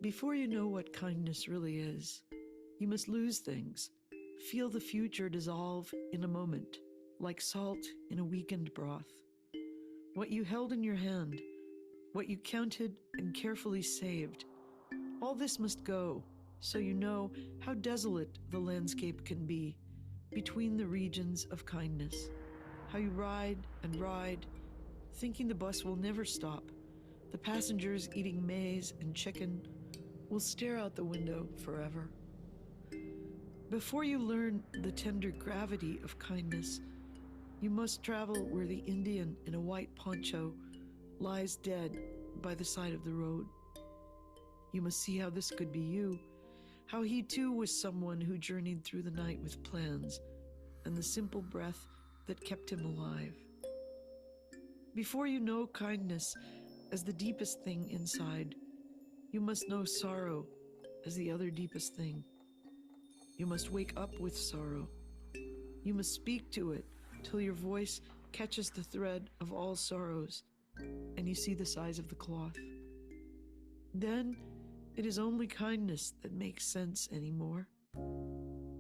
Before you know what kindness really is, you must lose things, feel the future dissolve in a moment, like salt in a weakened broth. What you held in your hand, what you counted and carefully saved, all this must go, so you know how desolate the landscape can be between the regions of kindness. How you ride and ride, thinking the bus will never stop. The passengers eating maize and chicken will stare out the window forever. Before you learn the tender gravity of kindness, you must travel where the Indian in a white poncho lies dead by the side of the road. You must see how this could be you, how he too was someone who journeyed through the night with plans and the simple breath that kept him alive. Before you know kindness as the deepest thing inside, you must know sorrow as the other deepest thing. You must wake up with sorrow. You must speak to it till your voice catches the thread of all sorrows and you see the size of the cloth. Then it is only kindness that makes sense anymore.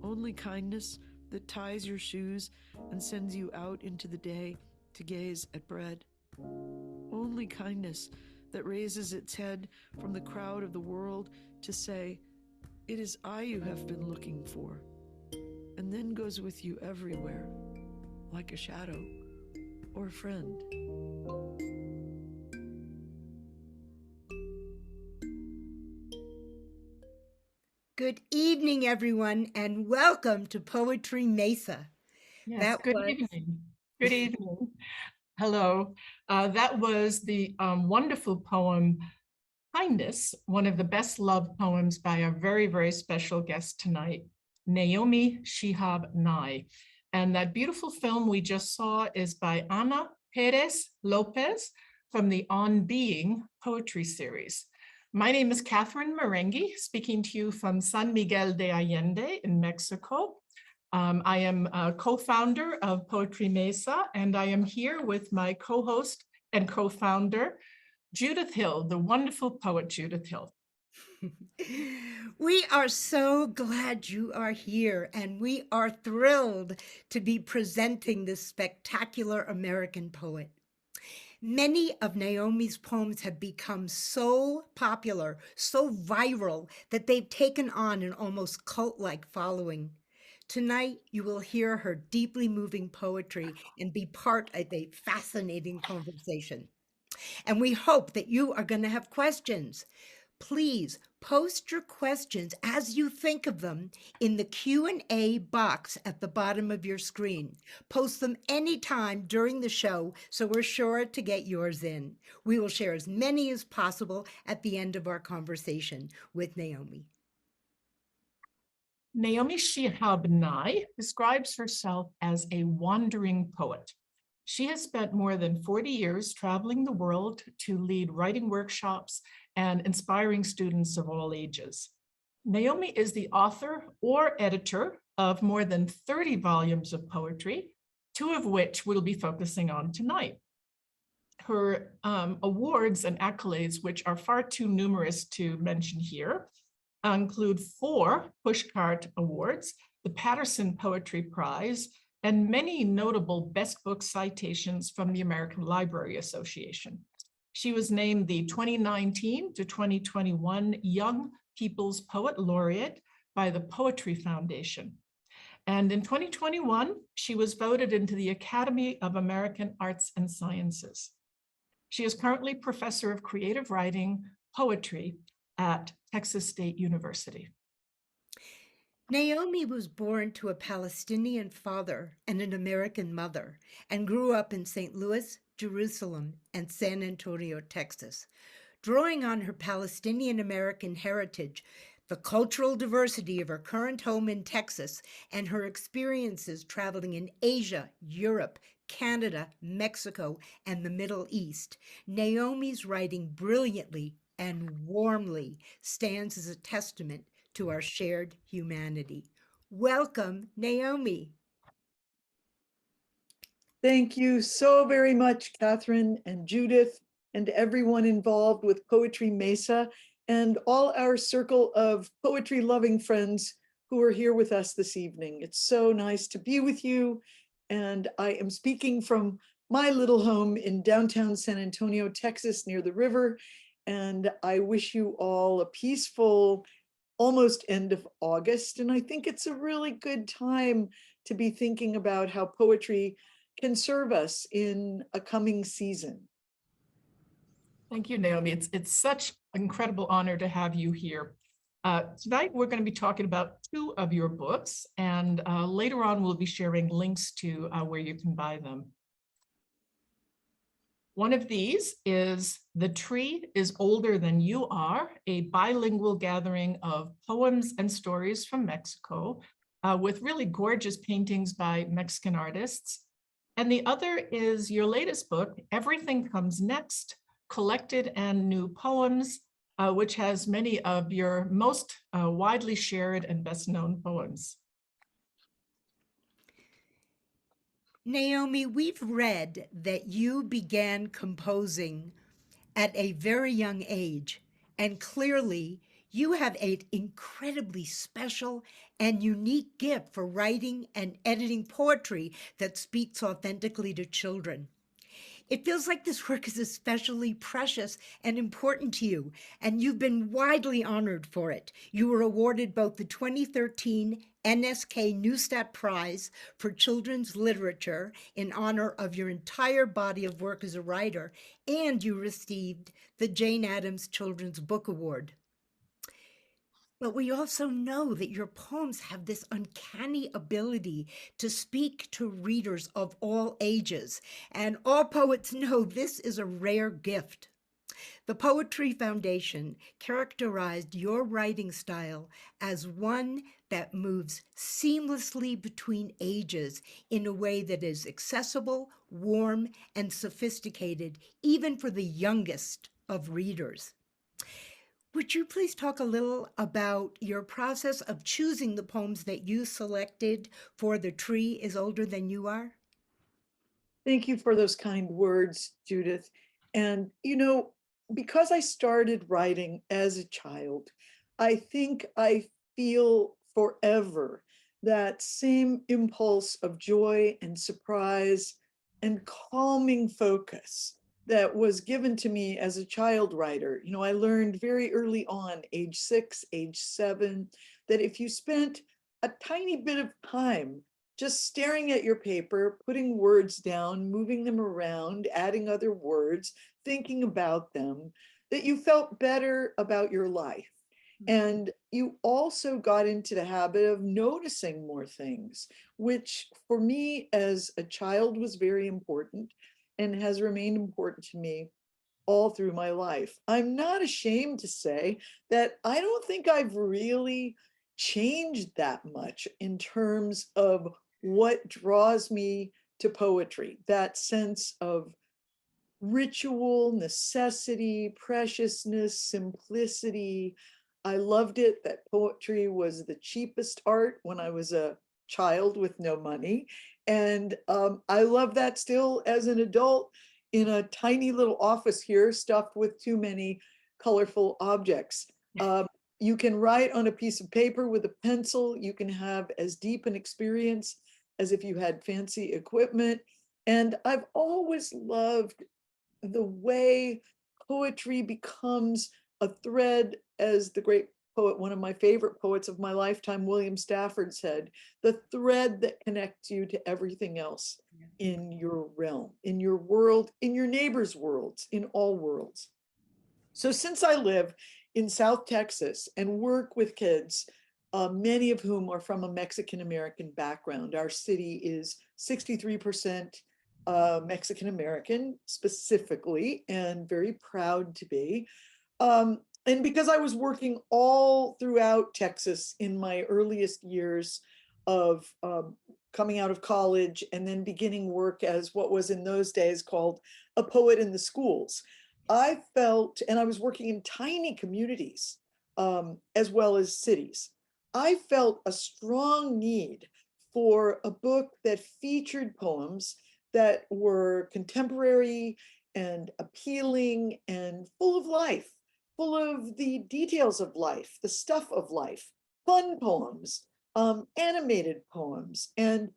Only kindness that ties your shoes and sends you out into the day to gaze at bread. Only kindness that raises its head from the crowd of the world to say, "It is I you have been looking for," and then goes with you everywhere, like a shadow or a friend. Good evening, everyone, and welcome to Poetry Mesa. Yes, That good was evening. Good evening. Hello. That was the wonderful poem, Kindness, one of the best loved poems by our very, very special guest tonight, Naomi Shihab Nye. And that beautiful film we just saw is by Ana Perez Lopez from the On Being poetry series. My name is Catherine Marenghi, speaking to you from San Miguel de Allende in Mexico. I am a co-founder of Poetry Mesa, and I am here with my co-host and co-founder, Judyth Hill, the wonderful poet Judyth Hill. we are so glad you are here, and we are thrilled to be presenting this spectacular American poet. Many of Naomi's poems have become so popular, so viral, that they've taken on an almost cult-like following. Tonight, you will hear her deeply moving poetry and be part of a fascinating conversation. And we hope that you are going to have questions. Please post your questions as you think of them in the Q&A box at the bottom of your screen. Post them anytime during the show so we're sure to get yours in. We will share as many as possible at the end of our conversation with Naomi. Naomi Shihab Nye describes herself as a wandering poet. She has spent more than 40 years traveling the world to lead writing workshops and inspiring students of all ages. Naomi is the author or editor of more than 30 volumes of poetry, two of which we'll be focusing on tonight. Her awards and accolades, which are far too numerous to mention here, include 4 Pushcart Awards, the Patterson Poetry Prize, and many notable best book citations from the American Library Association. She was named the 2019 to 2021 Young People's Poet Laureate by the Poetry Foundation. And in 2021, she was voted into the Academy of American Arts and Sciences. She is currently professor of creative writing, poetry at Texas State University. Naomi was born to a Palestinian father and an American mother and grew up in St. Louis, Jerusalem, and San Antonio, Texas. Drawing on her Palestinian American heritage, the cultural diversity of her current home in Texas, and her experiences traveling in Asia, Europe, Canada, Mexico, and the Middle East, Naomi's writing brilliantly and warmly stands as a testament to our shared humanity. Welcome, Naomi. Thank you so very much, Catherine and Judyth, and everyone involved with Poetry Mesa. and all our circle of poetry-loving friends who are here with us this evening. It's so nice to be with you, and I am speaking from my little home in downtown San Antonio, Texas, near the river, and I wish you all a peaceful, almost end of August, and I think it's a really good time to be thinking about how poetry can serve us in a coming season. Thank you, Naomi. It's such an incredible honor to have you here. Tonight, we're going to be talking about two of your books, and later on, we'll be sharing links to where you can buy them. One of these is The Tree is Older Than You Are, a bilingual gathering of poems and stories from Mexico with really gorgeous paintings by Mexican artists. And the other is your latest book, Everything Comes Next, Collected and New Poems, which has many of your most widely shared and best known poems. Naomi, we've read that you began composing at a very young age, and clearly you have an incredibly special and unique gift for writing and editing poetry that speaks authentically to children. It feels like this work is especially precious and important to you, and you've been widely honored for it. You were awarded both the 2013 NSK Neustadt Prize for Children's Literature in honor of your entire body of work as a writer, and you received the Jane Addams Children's Book Award. But we also know that your poems have this uncanny ability to speak to readers of all ages, and all poets know this is a rare gift. The Poetry Foundation characterized your writing style as one that moves seamlessly between ages in a way that is accessible, warm, and sophisticated, even for the youngest of readers. Would you please talk a little about your process of choosing the poems that you selected for The Tree is Older Than You Are? Thank you for those kind words, Judith. And, because I started writing as a child, I think I feel forever that same impulse of joy and surprise and calming focus that was given to me as a child writer. I learned very early on, age 6, age 7, that if you spent a tiny bit of time just staring at your paper, putting words down, moving them around, adding other words, thinking about them, that you felt better about your life. And you also got into the habit of noticing more things, which for me as a child was very important and has remained important to me all through my life. I'm not ashamed to say that I don't think I've really changed that much in terms of what draws me to poetry, that sense of ritual, necessity, preciousness, simplicity. I loved it that poetry was the cheapest art when I was a child with no money. And I love that still as an adult in a tiny little office here stuffed with too many colorful objects. You can write on a piece of paper with a pencil. You can have as deep an experience as if you had fancy equipment. And I've always loved the way poetry becomes a thread, as the great poet, one of my favorite poets of my lifetime, William Stafford said, the thread that connects you to everything else in your realm, in your world, in your neighbor's worlds, in all worlds. So since I live in South Texas and work with kids, many of whom are from a Mexican-American background, our city is 63% Mexican-American specifically, and very proud to be. And because I was working all throughout Texas in my earliest years of coming out of college and then beginning work as what was in those days called a poet in the schools, I felt, and I was working in tiny communities as well as cities, I felt a strong need for a book that featured poems that were contemporary and appealing and full of life. full of the details of life, the stuff of life, fun poems, animated poems. And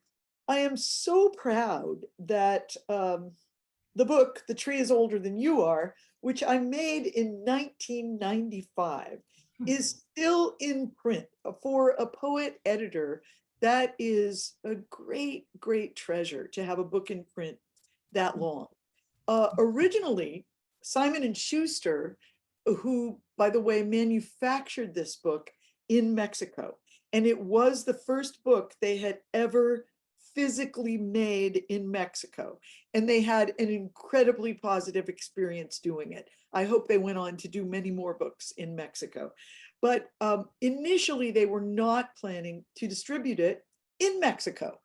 I am so proud that the book, The Tree is Older Than You Are, which I made in 1995, is still in print. For a poet editor, that is a great, great treasure to have a book in print that long. Originally, Simon and Schuster, who, by the way, manufactured this book in Mexico, and it was the first book they had ever physically made in Mexico. And they had an incredibly positive experience doing it. I hope they went on to do many more books in Mexico. But initially, they were not planning to distribute it in Mexico.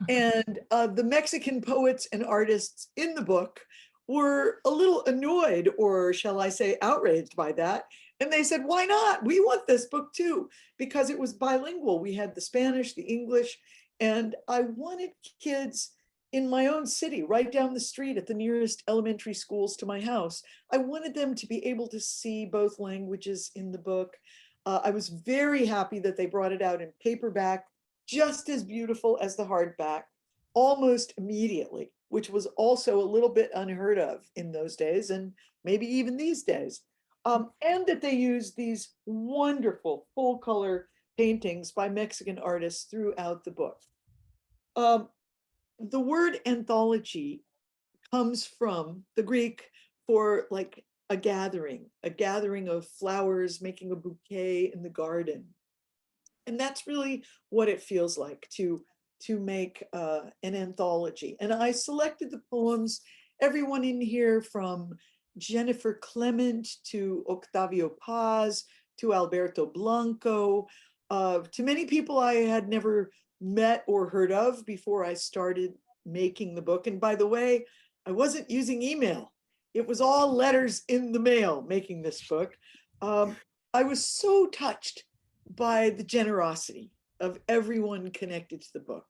And the Mexican poets and artists in the book were a little annoyed, or shall I say, outraged by that. And they said, why not? We want this book too, because it was bilingual. We had the Spanish, the English, and I wanted kids in my own city, right down the street at the nearest elementary schools to my house. I wanted them to be able to see both languages in the book. I was very happy that they brought it out in paperback, just as beautiful as the hardback, almost immediately, which was also a little bit unheard of in those days, and maybe even these days. And that they use these wonderful full color paintings by Mexican artists throughout the book. The word anthology comes from the Greek for like a gathering of flowers, making a bouquet in the garden. And that's really what it feels like to make an anthology. And I selected the poems, everyone in here from Jennifer Clement to Octavio Paz to Alberto Blanco, to many people I had never met or heard of before I started making the book. And by the way, I wasn't using email. It was all letters in the mail making this book. I was so touched by the generosity of everyone connected to the book.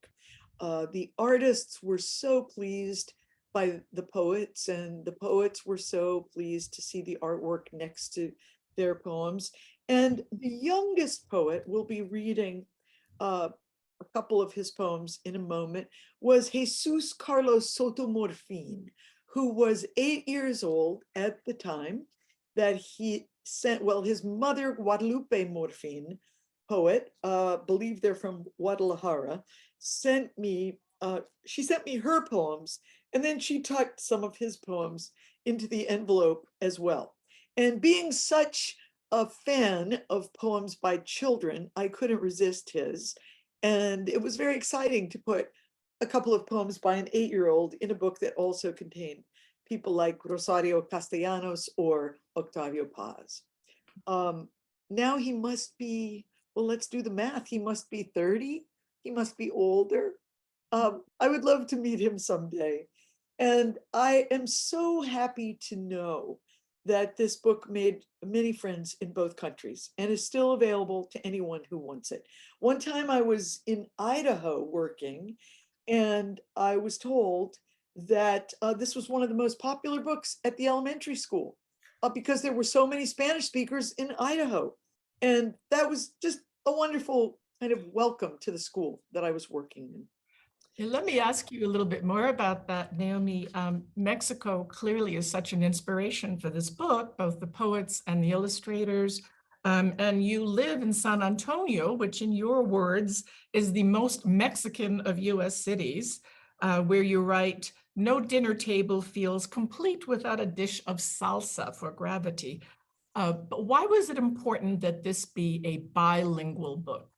The artists were so pleased by the poets, and the poets were so pleased to see the artwork next to their poems. And the youngest poet, we'll be reading a couple of his poems in a moment, was Jesus Carlos Sotomorfin, who was 8 years old at the time that he sent, well, his mother, Guadalupe Morfin, poet, believe they're from Guadalajara, she sent me her poems, and then she tucked some of his poems into the envelope as well. And being such a fan of poems by children, I couldn't resist his. And it was very exciting to put a couple of poems by an 8-year-old in a book that also contained people like Rosario Castellanos or Octavio Paz. Now he must be, well, let's do the math. He must be 30. He must be older. I would love to meet him someday. And I am so happy to know that this book made many friends in both countries and is still available to anyone who wants it. One time I was in Idaho working, and I was told that this was one of the most popular books at the elementary school because there were so many Spanish speakers in Idaho. And that was just a wonderful kind of welcome to the school that I was working in. And let me ask you a little bit more about that, Naomi. Mexico clearly is such an inspiration for this book, both the poets and the illustrators. And you live in San Antonio, which in your words is the most Mexican of US cities, where you write, "No dinner table feels complete without a dish of salsa for gravity." But why was it important that this be a bilingual book?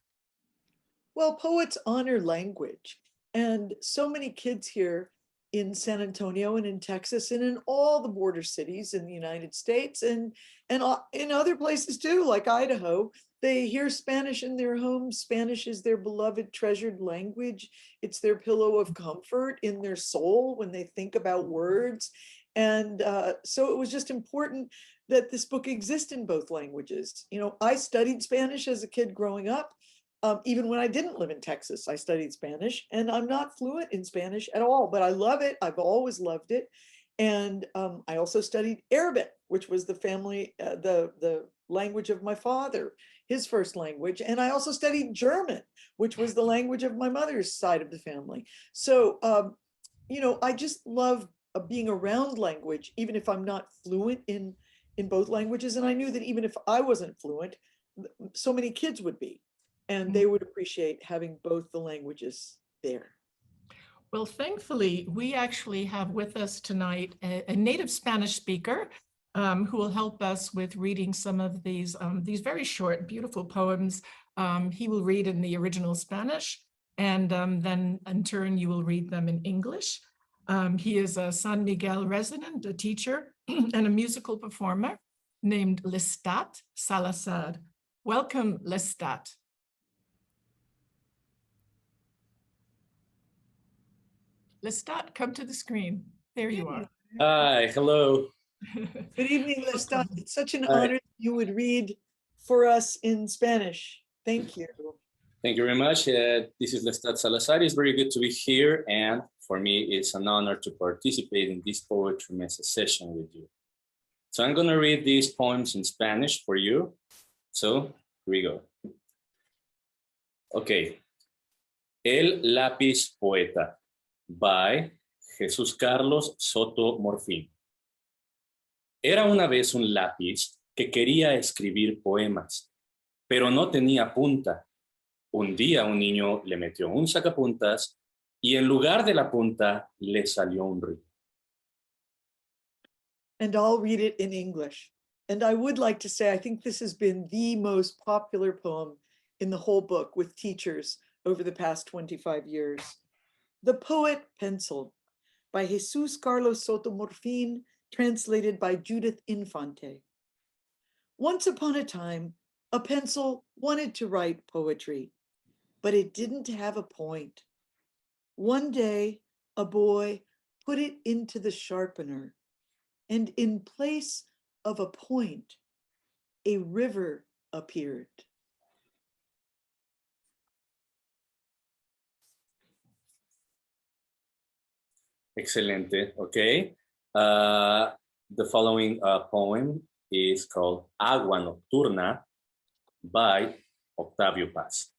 Well, poets honor language. And so many kids here in San Antonio and in Texas and in all the border cities in the United States and in other places too, like Idaho, they hear Spanish in their homes. Spanish is their beloved, treasured language. It's their pillow of comfort in their soul when they think about words. And so it was just important that this book exists in both languages. You know, I studied Spanish as a kid growing up. Even when I didn't live in Texas, I studied Spanish, and I'm not fluent in Spanish at all, but I love it. I've always loved it. And I also studied Arabic, which was the family, the language of my father, his first language. And I also studied German, which was the language of my mother's side of the family. So, you know, I just love being around language, even if I'm not fluent in both languages. And I knew that even if I wasn't fluent, so many kids would be, and they would appreciate having both the languages there. Well, thankfully, we actually have with us tonight a native Spanish speaker who will help us with reading some of these very short, beautiful poems. He will read in the original Spanish, and then in turn, you will read them in English. He is a San Miguel resident, a teacher, and a musical performer named Lestat Salazar. Welcome, Lestat. Lestat, come to the screen. There you are. Hi, hello. Good evening, Lestat. It's such an honor that you would read for us in Spanish. Thank you. Thank you very much. This is Lestat Salazar. It's very good to be here. And for me, it's an honor to participate in this Poetry Mesa session with you. So I'm going to read these poems in Spanish for you. So here we go. Okay. El lápiz poeta by Jesús Carlos Soto Morfín. Era una vez un lápiz que quería escribir poemas, pero no tenía punta. Un día un niño le metió un sacapuntas y en lugar de la punta le salió un río. And I'll read it in English. And I would like to say, I think this has been the most popular poem in the whole book with teachers over the past 25 years. The Poet Pencil by Jesus Carlos Soto Morfín, translated by Judyth Infante. Once upon a time, a pencil wanted to write poetry, but it didn't have a point. One day, a boy put it into the sharpener, and in place of a point, a river appeared. Excelente, okay. The following poem is called Agua Nocturna by Octavio Paz.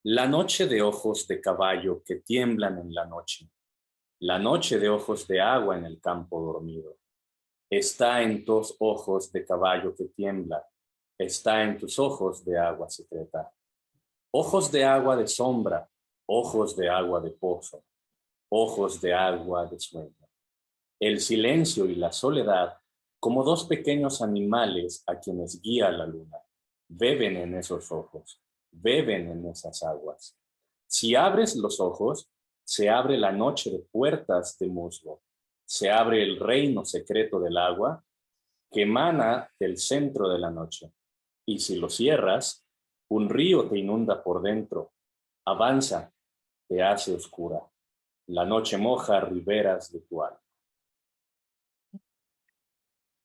La noche de ojos de caballo que tiemblan en la noche, la noche de ojos de agua en el campo dormido, está en tus ojos de caballo que tiembla, está en tus ojos de agua secreta. Ojos de agua de sombra, ojos de agua de pozo, ojos de agua de sueño. El silencio y la soledad, como dos pequeños animales a quienes guía la luna, beben en esos ojos, beben en esas aguas. Si abres los ojos, se abre la noche de puertas de musgo, se abre el reino secreto del agua que emana del centro de la noche. Y si lo cierras, un río te inunda por dentro, avanza, te hace oscura. La noche moja riberas de tu alma.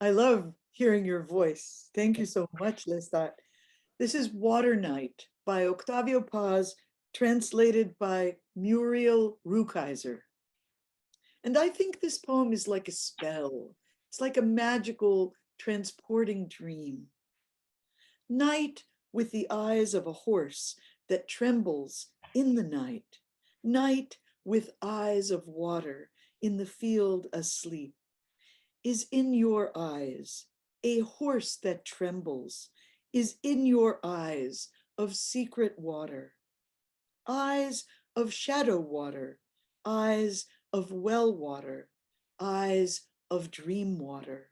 I love hearing your voice. Thank you so much, Lestat. This is Water Night by Octavio Paz, translated by Muriel Rukeyser. And I think this poem is like a spell. It's like a magical, transporting dream. Night with the eyes of a horse that trembles in the night. Night with eyes of water in the field asleep. Is in your eyes a horse that trembles, is in your eyes of secret water, eyes of shadow water, eyes of well water, eyes of dream water.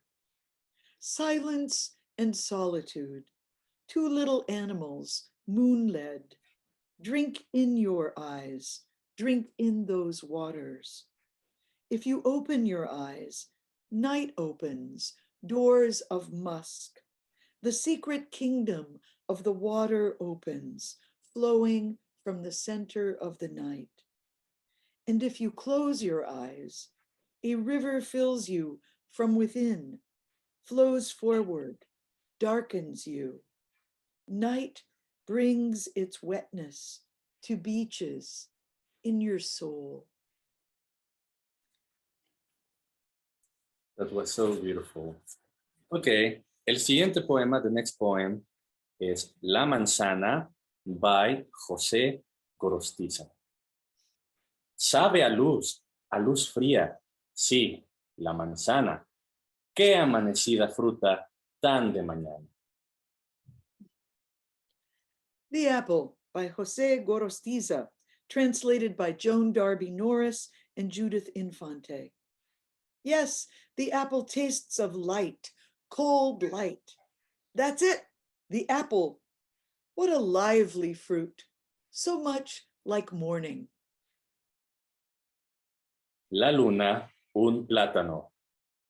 Silence and solitude, two little animals, moon-led, drink in your eyes, drink in those waters. If you open your eyes, night opens, doors of musk. The secret kingdom of the water opens, flowing from the center of the night. And if you close your eyes, a river fills you from within, flows forward, darkens you. Night brings its wetness to beaches in your soul. That was so beautiful. Okay, el siguiente poema, the next poem, is La Manzana by José Gorostiza. Sabe a luz fría, sí, la manzana. Qué amanecida fruta tan de mañana. The Apple by Jose Gorostiza, translated by Joan Darby Norris and Judyth Infante. Yes, the apple tastes of light, cold light. That's it, the apple. What a lively fruit, so much like morning. La luna, un plátano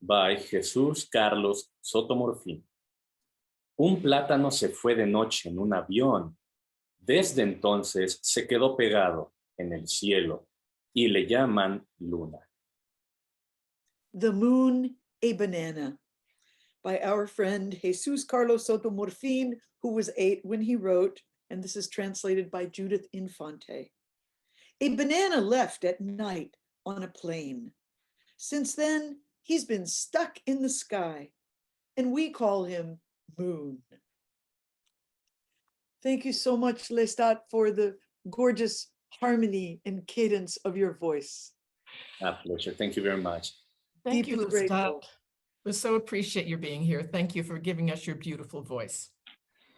by Jesús Carlos Sotomorfín. Un plátano se fue de noche en un avión. Desde entonces se quedó pegado en el cielo y le llaman luna. The Moon, a Banana by our friend Jesus Carlos Sotomorfin, who was 8 when he wrote, and this is translated by Judyth Infante. A banana left at night on a plane. Since then, he's been stuck in the sky, and we call him Moon. Thank you so much, Lestat, for the gorgeous harmony and cadence of your voice. A pleasure. Thank you very much. Thank you, Deeply Lestat. grateful. We so appreciate your being here. Thank you for giving us your beautiful voice.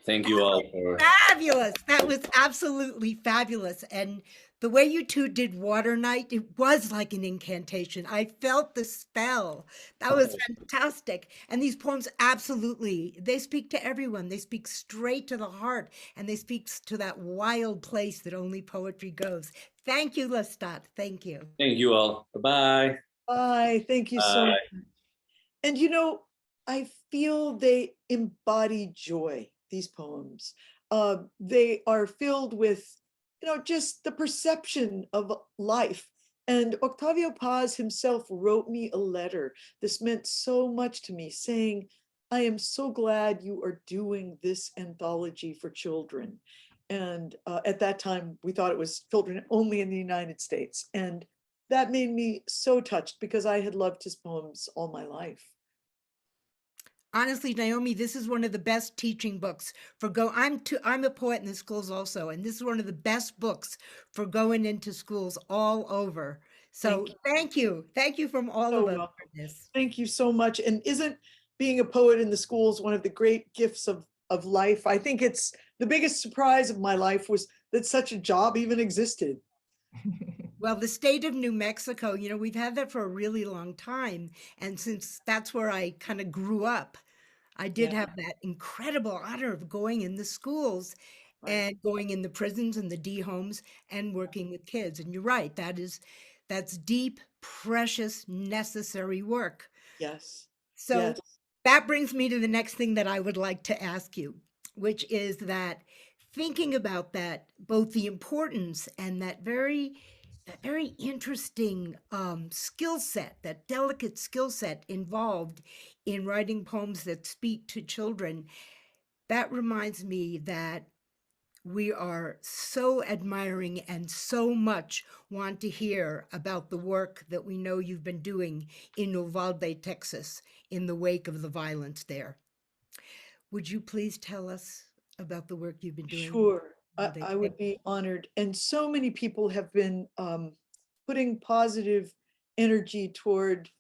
Thank you all for... Fabulous. That was absolutely fabulous. And the way you two did Water Night, it was like an incantation. I felt the spell. That was fantastic. And these poems, absolutely, they speak to everyone. They speak straight to the heart, and they speak to that wild place that only poetry goes. Thank you, Lestat. Thank you. Thank you all. Bye-bye. Bye. Thank you so much. And you know, I feel they embody joy, these poems. They are filled with, you know, just the perception of life. And Octavio Paz himself wrote me a letter. This meant so much to me, saying, I am so glad you are doing this anthology for children. And at that time, we thought it was children only in the United States. And that made me so touched because I had loved his poems all my life. Honestly, Naomi, this is one of the best teaching books for I'm a poet in the schools also, and this is one of the best books for going into schools all over. So thank you. Thank you from all of us for this. Thank you so much. And isn't being a poet in the schools one of the great gifts of life? I think it's the biggest surprise of my life was that such a job even existed. Well, the state of New Mexico, you know, we've had that for a really long time. And since that's where I kind of grew up, I did have that incredible honor of going in the schools and going in the prisons and the D homes and working with kids. And you're right, that's deep, precious, necessary work. Yes. So that brings me to the next thing that I would like to ask you, which is that thinking about that, both the importance and that very interesting skill set, that delicate skill set involved in writing poems that speak to children, that reminds me that we are so admiring and so much want to hear about the work that we know you've been doing in Uvalde, Texas, in the wake of the violence there. Would you please tell us about the work you've been doing? Sure, I would be honored. And so many people have been putting positive energy toward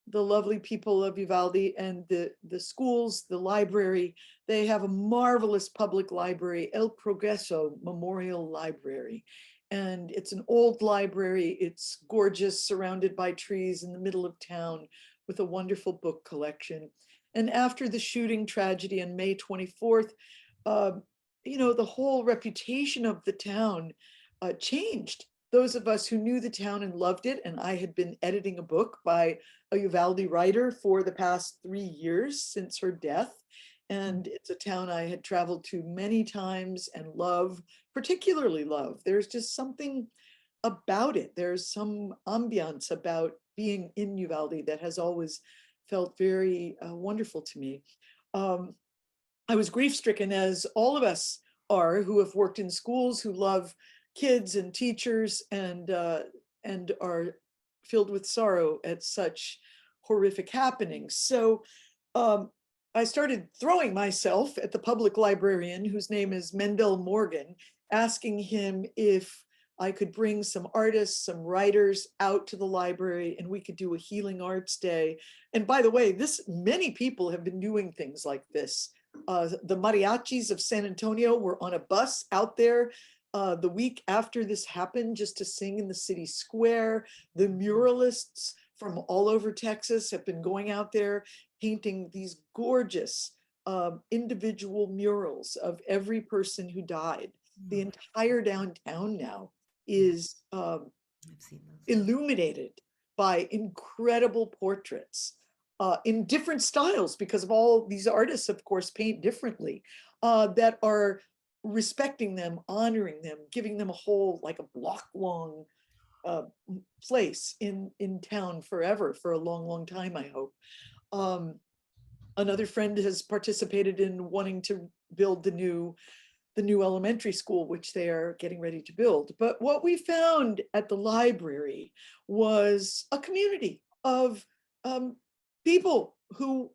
the lovely people of Uvalde and the schools, the library. They have a marvelous public library, El Progreso Memorial Library. And it's an old library. It's gorgeous, surrounded by trees in the middle of town with a wonderful book collection. And after the shooting tragedy on May 24th, you know, the whole reputation of the town changed. Those of us who knew the town and loved it, and I had been editing a book by a Uvalde writer for the past 3 years since her death. And it's a town I had traveled to many times and love, particularly love. There's just something about it. There's some ambiance about being in Uvalde that has always felt very wonderful to me. I was grief-stricken, as all of us are who have worked in schools, who love kids and teachers, and are filled with sorrow at such horrific happenings. So I started throwing myself at the public librarian, whose name is Mendel Morgan, asking him if I could bring some artists, some writers out to the library, and we could do a healing arts day. And by the way, many people have been doing things like this. The mariachis of San Antonio were on a bus out there the week after this happened, just to sing in the city square. The muralists from all over Texas have been going out there painting these gorgeous individual murals of every person who died. The entire downtown now is illuminated by incredible portraits in different styles, because of all these artists, of course, paint differently, that are respecting them, honoring them, giving them a whole, like a block long place in town forever, for a long, long time, I hope. Another friend has participated in wanting to build the new elementary school, which they are getting ready to build. But what we found at the library was a community of people who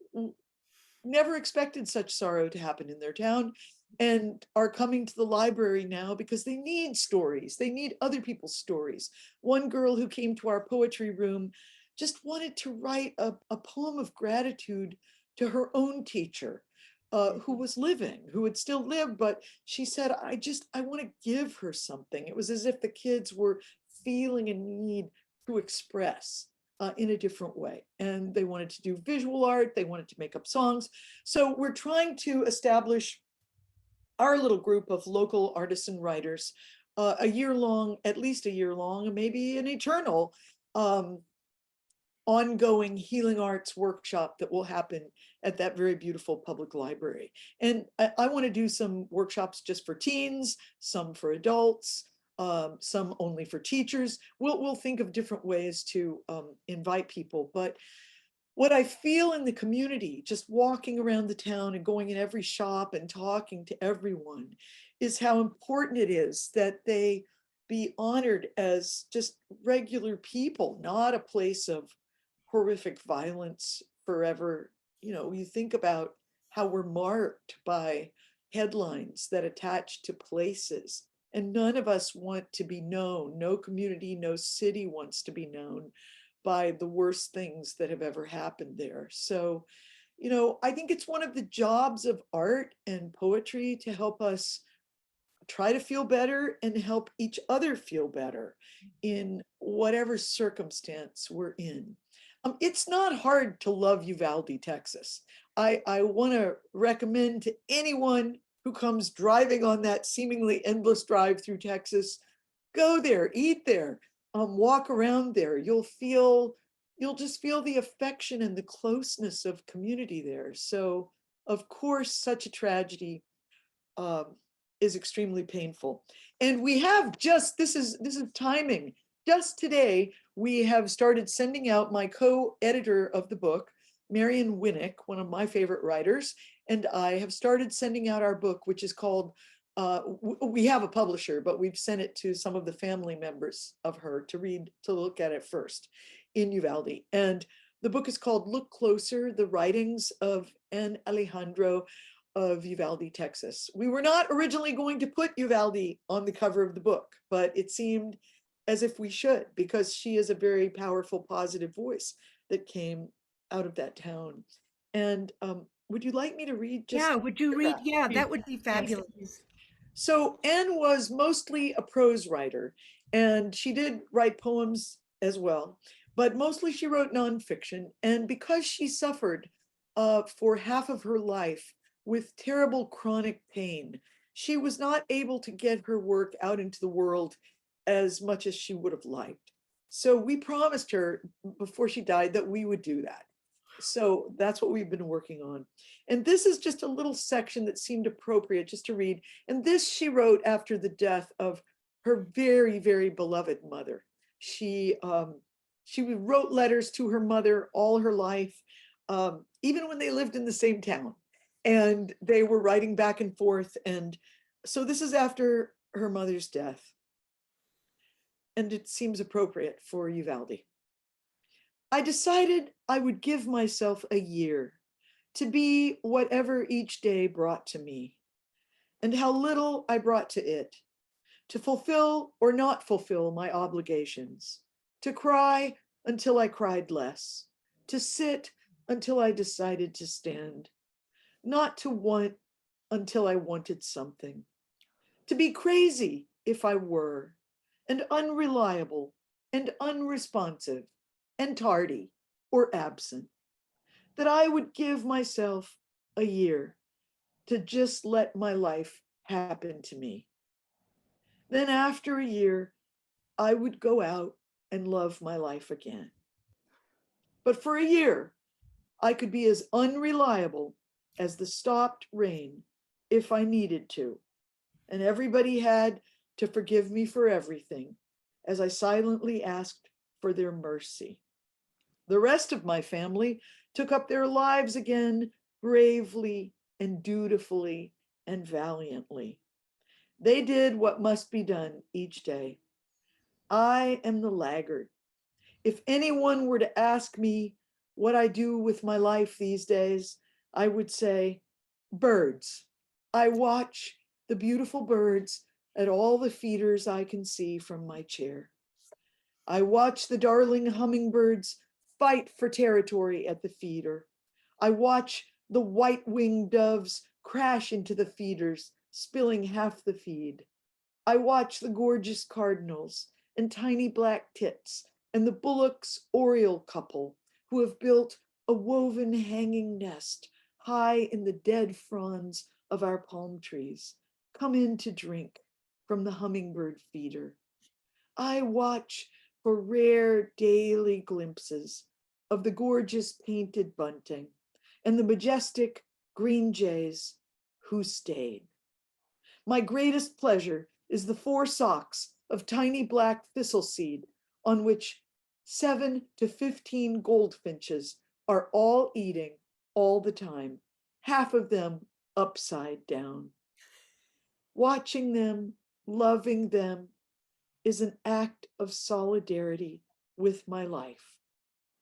never expected such sorrow to happen in their town, and are coming to the library now because they need stories. They need other people's stories. One girl who came to our poetry room just wanted to write a poem of gratitude to her own teacher, who was living, who had still lived, but she said, I want to give her something. It was as if the kids were feeling a need to express in a different way. And they wanted to do visual art, they wanted to make up songs. So we're trying to establish our little group of local artists and writers, a year long, at least a year long, and maybe an eternal ongoing healing arts workshop that will happen at that very beautiful public library. And I want to do some workshops just for teens, some for adults, some only for teachers. We'll think of different ways to invite people. But what I feel in the community, just walking around the town and going in every shop and talking to everyone, is how important it is that they be honored as just regular people, not a place of horrific violence forever. You know, you think about how we're marked by headlines that attach to places, and none of us want to be known. No community, no city wants to be known by the worst things that have ever happened there. So, you know, I think it's one of the jobs of art and poetry to help us try to feel better and help each other feel better in whatever circumstance we're in. It's not hard to love Uvalde, Texas. I want to recommend to anyone who comes driving on that seemingly endless drive through Texas, go there, eat there, walk around there. You'll just feel the affection and the closeness of community there. So, of course, such a tragedy is extremely painful. And we have this is timing. Just today, we have started sending out, my co-editor of the book, Marion Winnick, one of my favorite writers, and I have started sending out our book, which is called, we have a publisher, but we've sent it to some of the family members of her to read, to look at it first in Uvalde. And the book is called Look Closer, The Writings of N. Alejandro of Uvalde, Texas. We were not originally going to put Uvalde on the cover of the book, but it seemed as if we should, because she is a very powerful, positive voice that came out of that town. And would you like me to read just? Yeah, would you read? Yeah, that would be fabulous. Yes. So Anne was mostly a prose writer, and she did write poems as well, but mostly she wrote nonfiction. And because she suffered for half of her life with terrible chronic pain, she was not able to get her work out into the world as much as she would have liked. So we promised her before she died that we would do that. So that's what we've been working on. And this is just a little section that seemed appropriate just to read. And this she wrote after the death of her very, very beloved mother. She wrote letters to her mother all her life, even when they lived in the same town. And they were writing back and forth. And so this is after her mother's death. And it seems appropriate for Uvalde. I decided I would give myself a year to be whatever each day brought to me, and how little I brought to it, to fulfill or not fulfill my obligations, to cry until I cried less, to sit until I decided to stand, not to want until I wanted something, to be crazy if I were, and unreliable and unresponsive and tardy or absent, that I would give myself a year to just let my life happen to me. Then after a year, I would go out and love my life again. But for a year, I could be as unreliable as the stopped rain if I needed to. And everybody had to forgive me for everything as I silently asked for their mercy. The rest of my family took up their lives again bravely and dutifully and valiantly. They did what must be done each day. I am the laggard. If anyone were to ask me what I do with my life these days, I would say, birds. I watch the beautiful birds at all the feeders I can see from my chair. I watch the darling hummingbirds fight for territory at the feeder. I watch the white-winged doves crash into the feeders, spilling half the feed. I watch the gorgeous cardinals and tiny black tits and the bullock's oriole couple who have built a woven hanging nest high in the dead fronds of our palm trees, come in to drink from the hummingbird feeder. I watch for rare daily glimpses of the gorgeous painted bunting and the majestic green jays who stayed. My greatest pleasure is the 4 socks of tiny black thistle seed on which 7 to 15 goldfinches are all eating all the time, half of them upside down. Watching them, loving them, is an act of solidarity with my life,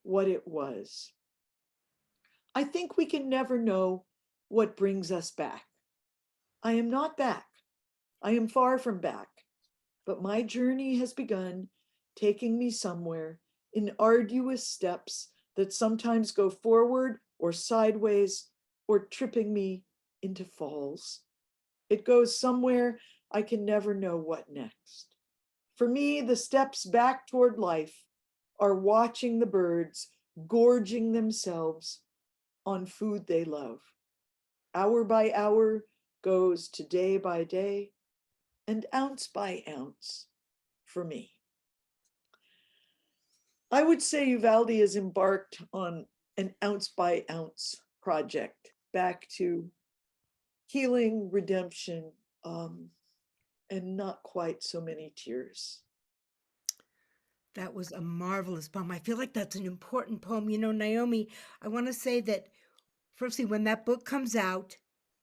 what it was. I think we can never know what brings us back. I am not back. I am far from back, but my journey has begun, taking me somewhere in arduous steps that sometimes go forward or sideways or tripping me into falls. It goes somewhere I can never know what next. For me, the steps back toward life are watching the birds gorging themselves on food they love. Hour by hour goes to day by day and ounce by ounce for me. I would say Uvalde has embarked on an ounce by ounce project back to healing, redemption, and not quite so many tears. That was a marvelous poem. I feel like that's an important poem. You know, Naomi, I want to say that, firstly, when that book comes out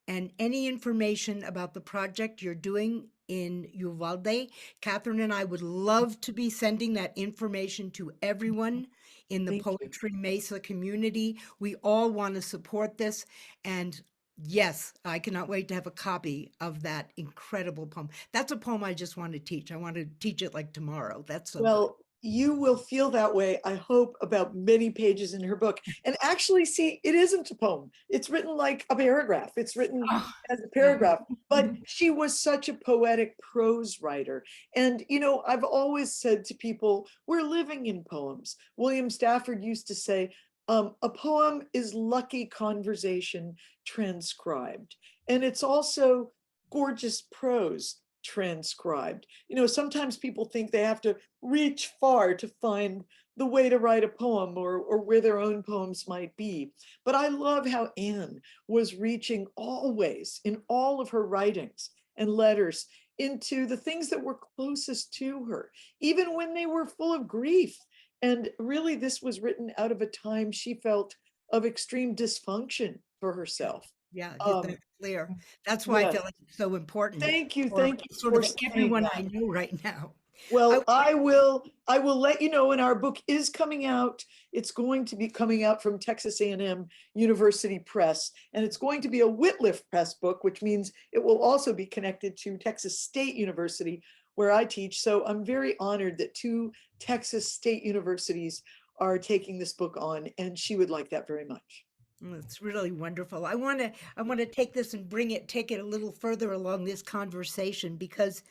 and any information about the project you're doing in Uvalde, Catherine and I would love to be sending that information to everyone in the Thank you. Poetry Mesa community. We all want to support this. And yes, I cannot wait to have a copy of that incredible poem. That's a poem I just want to teach. I want to teach it like tomorrow. That's so good. Well, you will feel that way, I hope, about many pages in her book. And actually, see, it isn't a poem. It's written like a paragraph. It's written Oh, as a paragraph, but she was such a poetic prose writer. And, you know, I've always said to people, we're living in poems. William Stafford used to say, a poem is lucky conversation transcribed. And it's also gorgeous prose transcribed. You know, sometimes people think they have to reach far to find the way to write a poem or where their own poems might be. But I love how Anne was reaching always in all of her writings and letters into the things that were closest to her, even when they were full of grief. And really, this was written out of a time she felt of extreme dysfunction for herself. yeah, Um, that's clear. That's why I yes. feel like it's so important Thank you for sort of for saying everyone I that. know right now. Well, I will let you know when our book is coming out. It's going to be coming out from Texas A&M University Press, and it's going to be a Whitliff Press book, which means it will also be connected to Texas State University, where I teach. So I'm very honored that two Texas State universities are taking this book on, and she would like that very much. It's really wonderful. I want to take this and take it a little further along this conversation because,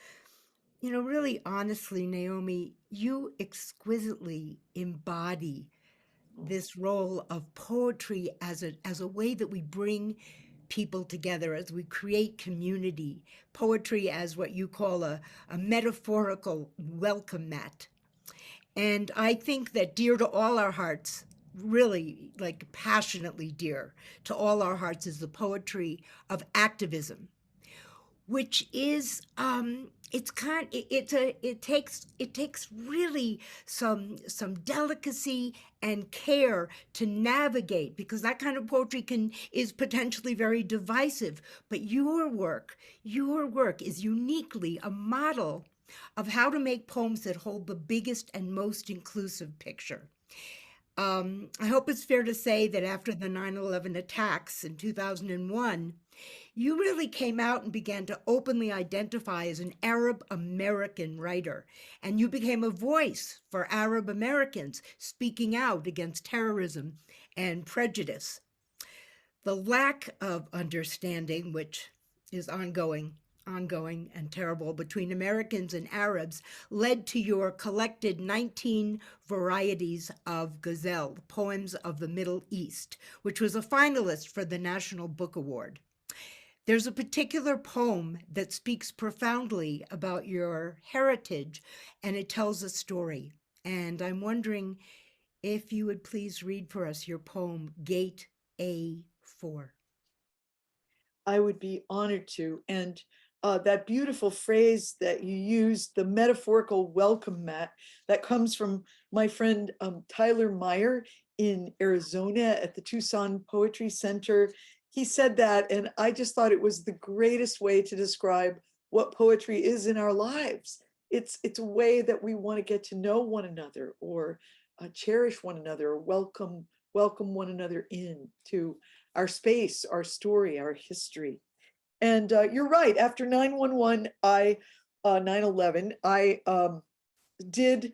really honestly, Naomi, you exquisitely embody this role of poetry as a way that we bring people together, as we create community. Poetry as what you call a metaphorical welcome mat. And I think that dear to all our hearts, really like passionately dear to all our hearts, is the poetry of activism, which is it takes really some delicacy and care to navigate, because that kind of poetry is potentially very divisive. But your work is uniquely a model of how to make poems that hold the biggest and most inclusive picture. I hope it's fair to say that after the 9/11 attacks in 2001, you really came out and began to openly identify as an Arab American writer, and you became a voice for Arab Americans speaking out against terrorism and prejudice. The lack of understanding, which is ongoing and terrible, between Americans and Arabs led to your collected 19 varieties of ghazal, poems of the Middle East, which was a finalist for the National Book Award. There's a particular poem that speaks profoundly about your heritage, and it tells a story. And I'm wondering if you would please read for us your poem, Gate A4. I would be honored to. And that beautiful phrase that you used, the metaphorical welcome mat, that comes from my friend Tyler Meyer in Arizona at the Tucson Poetry Center. He said that, and I just thought it was the greatest way to describe what poetry is in our lives. It's a way that we want to get to know one another, or cherish one another, or welcome one another in to our space, our story, our history. And you're right. After 9/11, 9/11, I did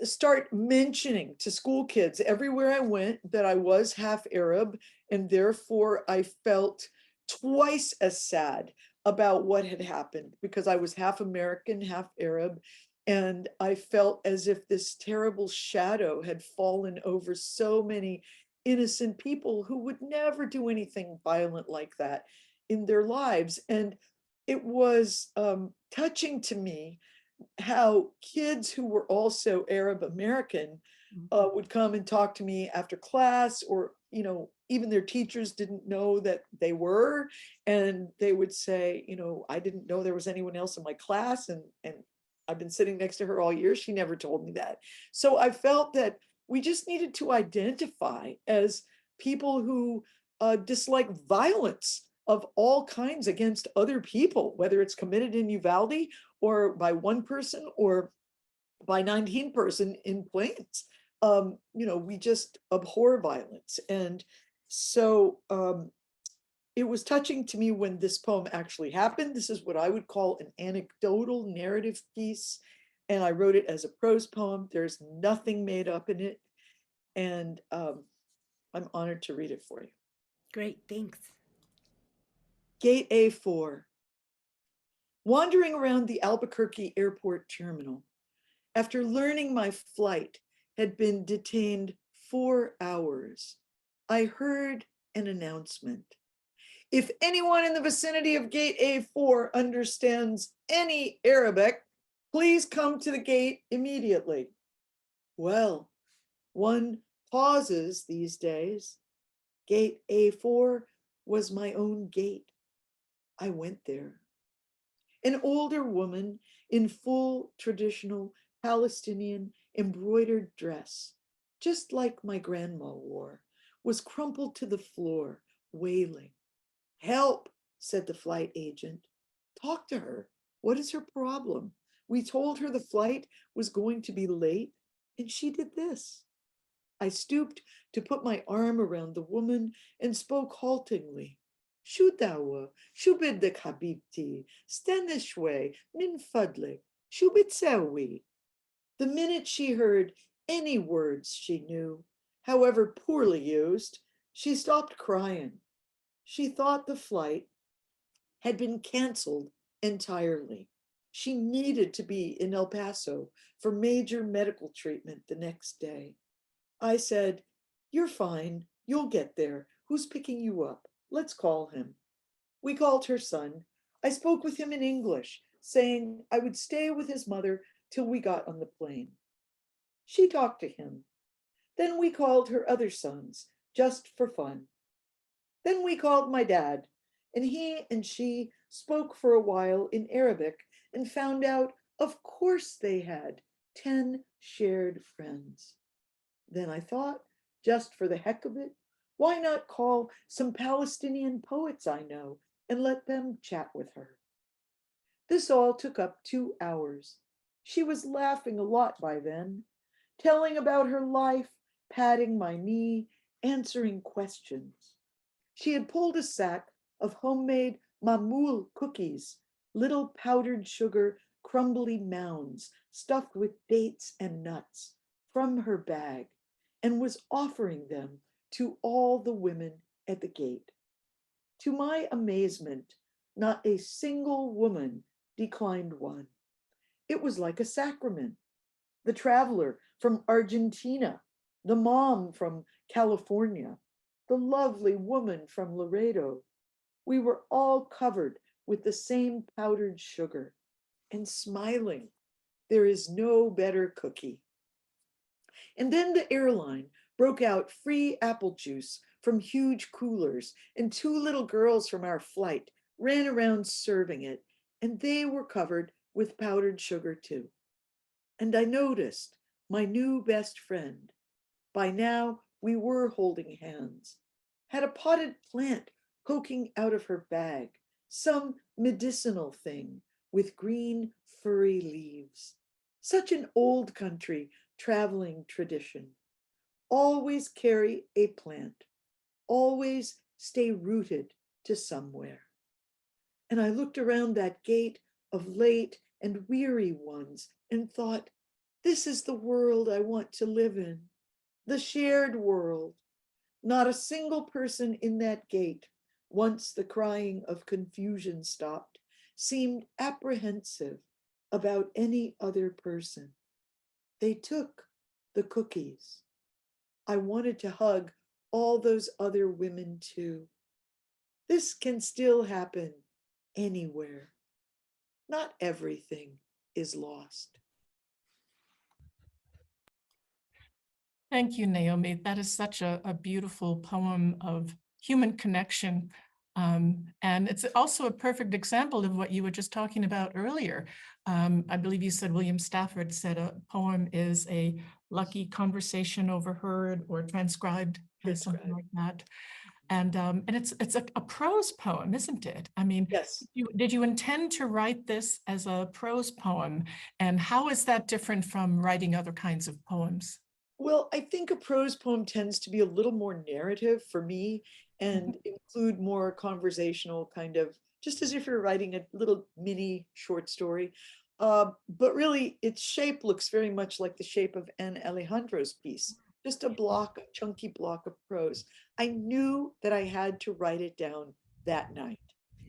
start mentioning to school kids everywhere I went that I was half Arab, and therefore I felt twice as sad about what had happened, because I was half American, half Arab, and I felt as if this terrible shadow had fallen over so many innocent people who would never do anything violent like that in their lives. And it was touching to me how kids who were also Arab American would come and talk to me after class, or even their teachers didn't know that they were, and they would say, I didn't know there was anyone else in my class, and I've been sitting next to her all year. She never told me that. So I felt that we just needed to identify as people who dislike violence of all kinds against other people, whether it's committed in Uvalde or by one person or by 19 person in Plains. We just abhor violence. And so it was touching to me when this poem actually happened. This is what I would call an anecdotal narrative piece. And I wrote it as a prose poem. There's nothing made up in it. And I'm honored to read it for you. Great, thanks. Gate A4. Wandering around the Albuquerque airport terminal, after learning my flight had been detained 4 hours, I heard an announcement. If anyone in the vicinity of Gate A4 understands any Arabic, please come to the gate immediately. Well, one pauses these days. Gate A4 was my own gate. I went there. An older woman in full traditional Palestinian embroidered dress, just like my grandma wore, was crumpled to the floor, wailing. Help, said the flight agent. Talk to her. What is her problem? We told her the flight was going to be late, and she did this. I stooped to put my arm around the woman and spoke haltingly. Shudawa, shubidek habibti, stanishwe, min fudlik, shubitsewi. The minute she heard any words she knew, however poorly used, she stopped crying. She thought the flight had been canceled entirely. She needed to be in El Paso for major medical treatment the next day. I said, "You're fine. You'll get there. Who's picking you up? Let's call him." We called her son. I spoke with him in English, saying I would stay with his mother till we got on the plane. She talked to him. Then we called her other sons, just for fun. Then we called my dad, and he and she spoke for a while in Arabic and found out, of course, they had 10 shared friends. Then I thought, just for the heck of it, why not call some Palestinian poets I know and let them chat with her? This all took up 2 hours. She was laughing a lot by then, telling about her life, patting my knee, answering questions. She had pulled a sack of homemade mamul cookies, little powdered sugar, crumbly mounds stuffed with dates and nuts, from her bag, and was offering them to all the women at the gate. To my amazement, not a single woman declined one. It was like a sacrament. The traveler from Argentina, the mom from California, the lovely woman from Laredo. We were all covered with the same powdered sugar and smiling. There is no better cookie. And then the airline broke out free apple juice from huge coolers, and 2 little girls from our flight ran around serving it, and they were covered with powdered sugar too. And I noticed my new best friend, by now we were holding hands, had a potted plant poking out of her bag, some medicinal thing with green furry leaves. Such an old country traveling tradition. Always carry a plant, always stay rooted to somewhere. And I looked around that gate of late and weary ones and thought, this is the world I want to live in, the shared world. Not a single person in that gate, once the crying of confusion stopped, seemed apprehensive about any other person. They took the cookies. I wanted to hug all those other women too. This can still happen anywhere. Not everything is lost. Thank you, Naomi. That is such a beautiful poem of human connection. And it's also a perfect example of what you were just talking about earlier. I believe you said William Stafford said a poem is a lucky conversation overheard or transcribed, something like that. And it's a prose poem, isn't it? I mean, yes. Did you intend to write this as a prose poem? And how is that different from writing other kinds of poems? Well, I think a prose poem tends to be a little more narrative for me and include more conversational kind of, just as if you're writing a little mini short story. But really, its shape looks very much like the shape of Anne Alejandro's piece, just a block, a chunky block of prose. I knew that I had to write it down that night.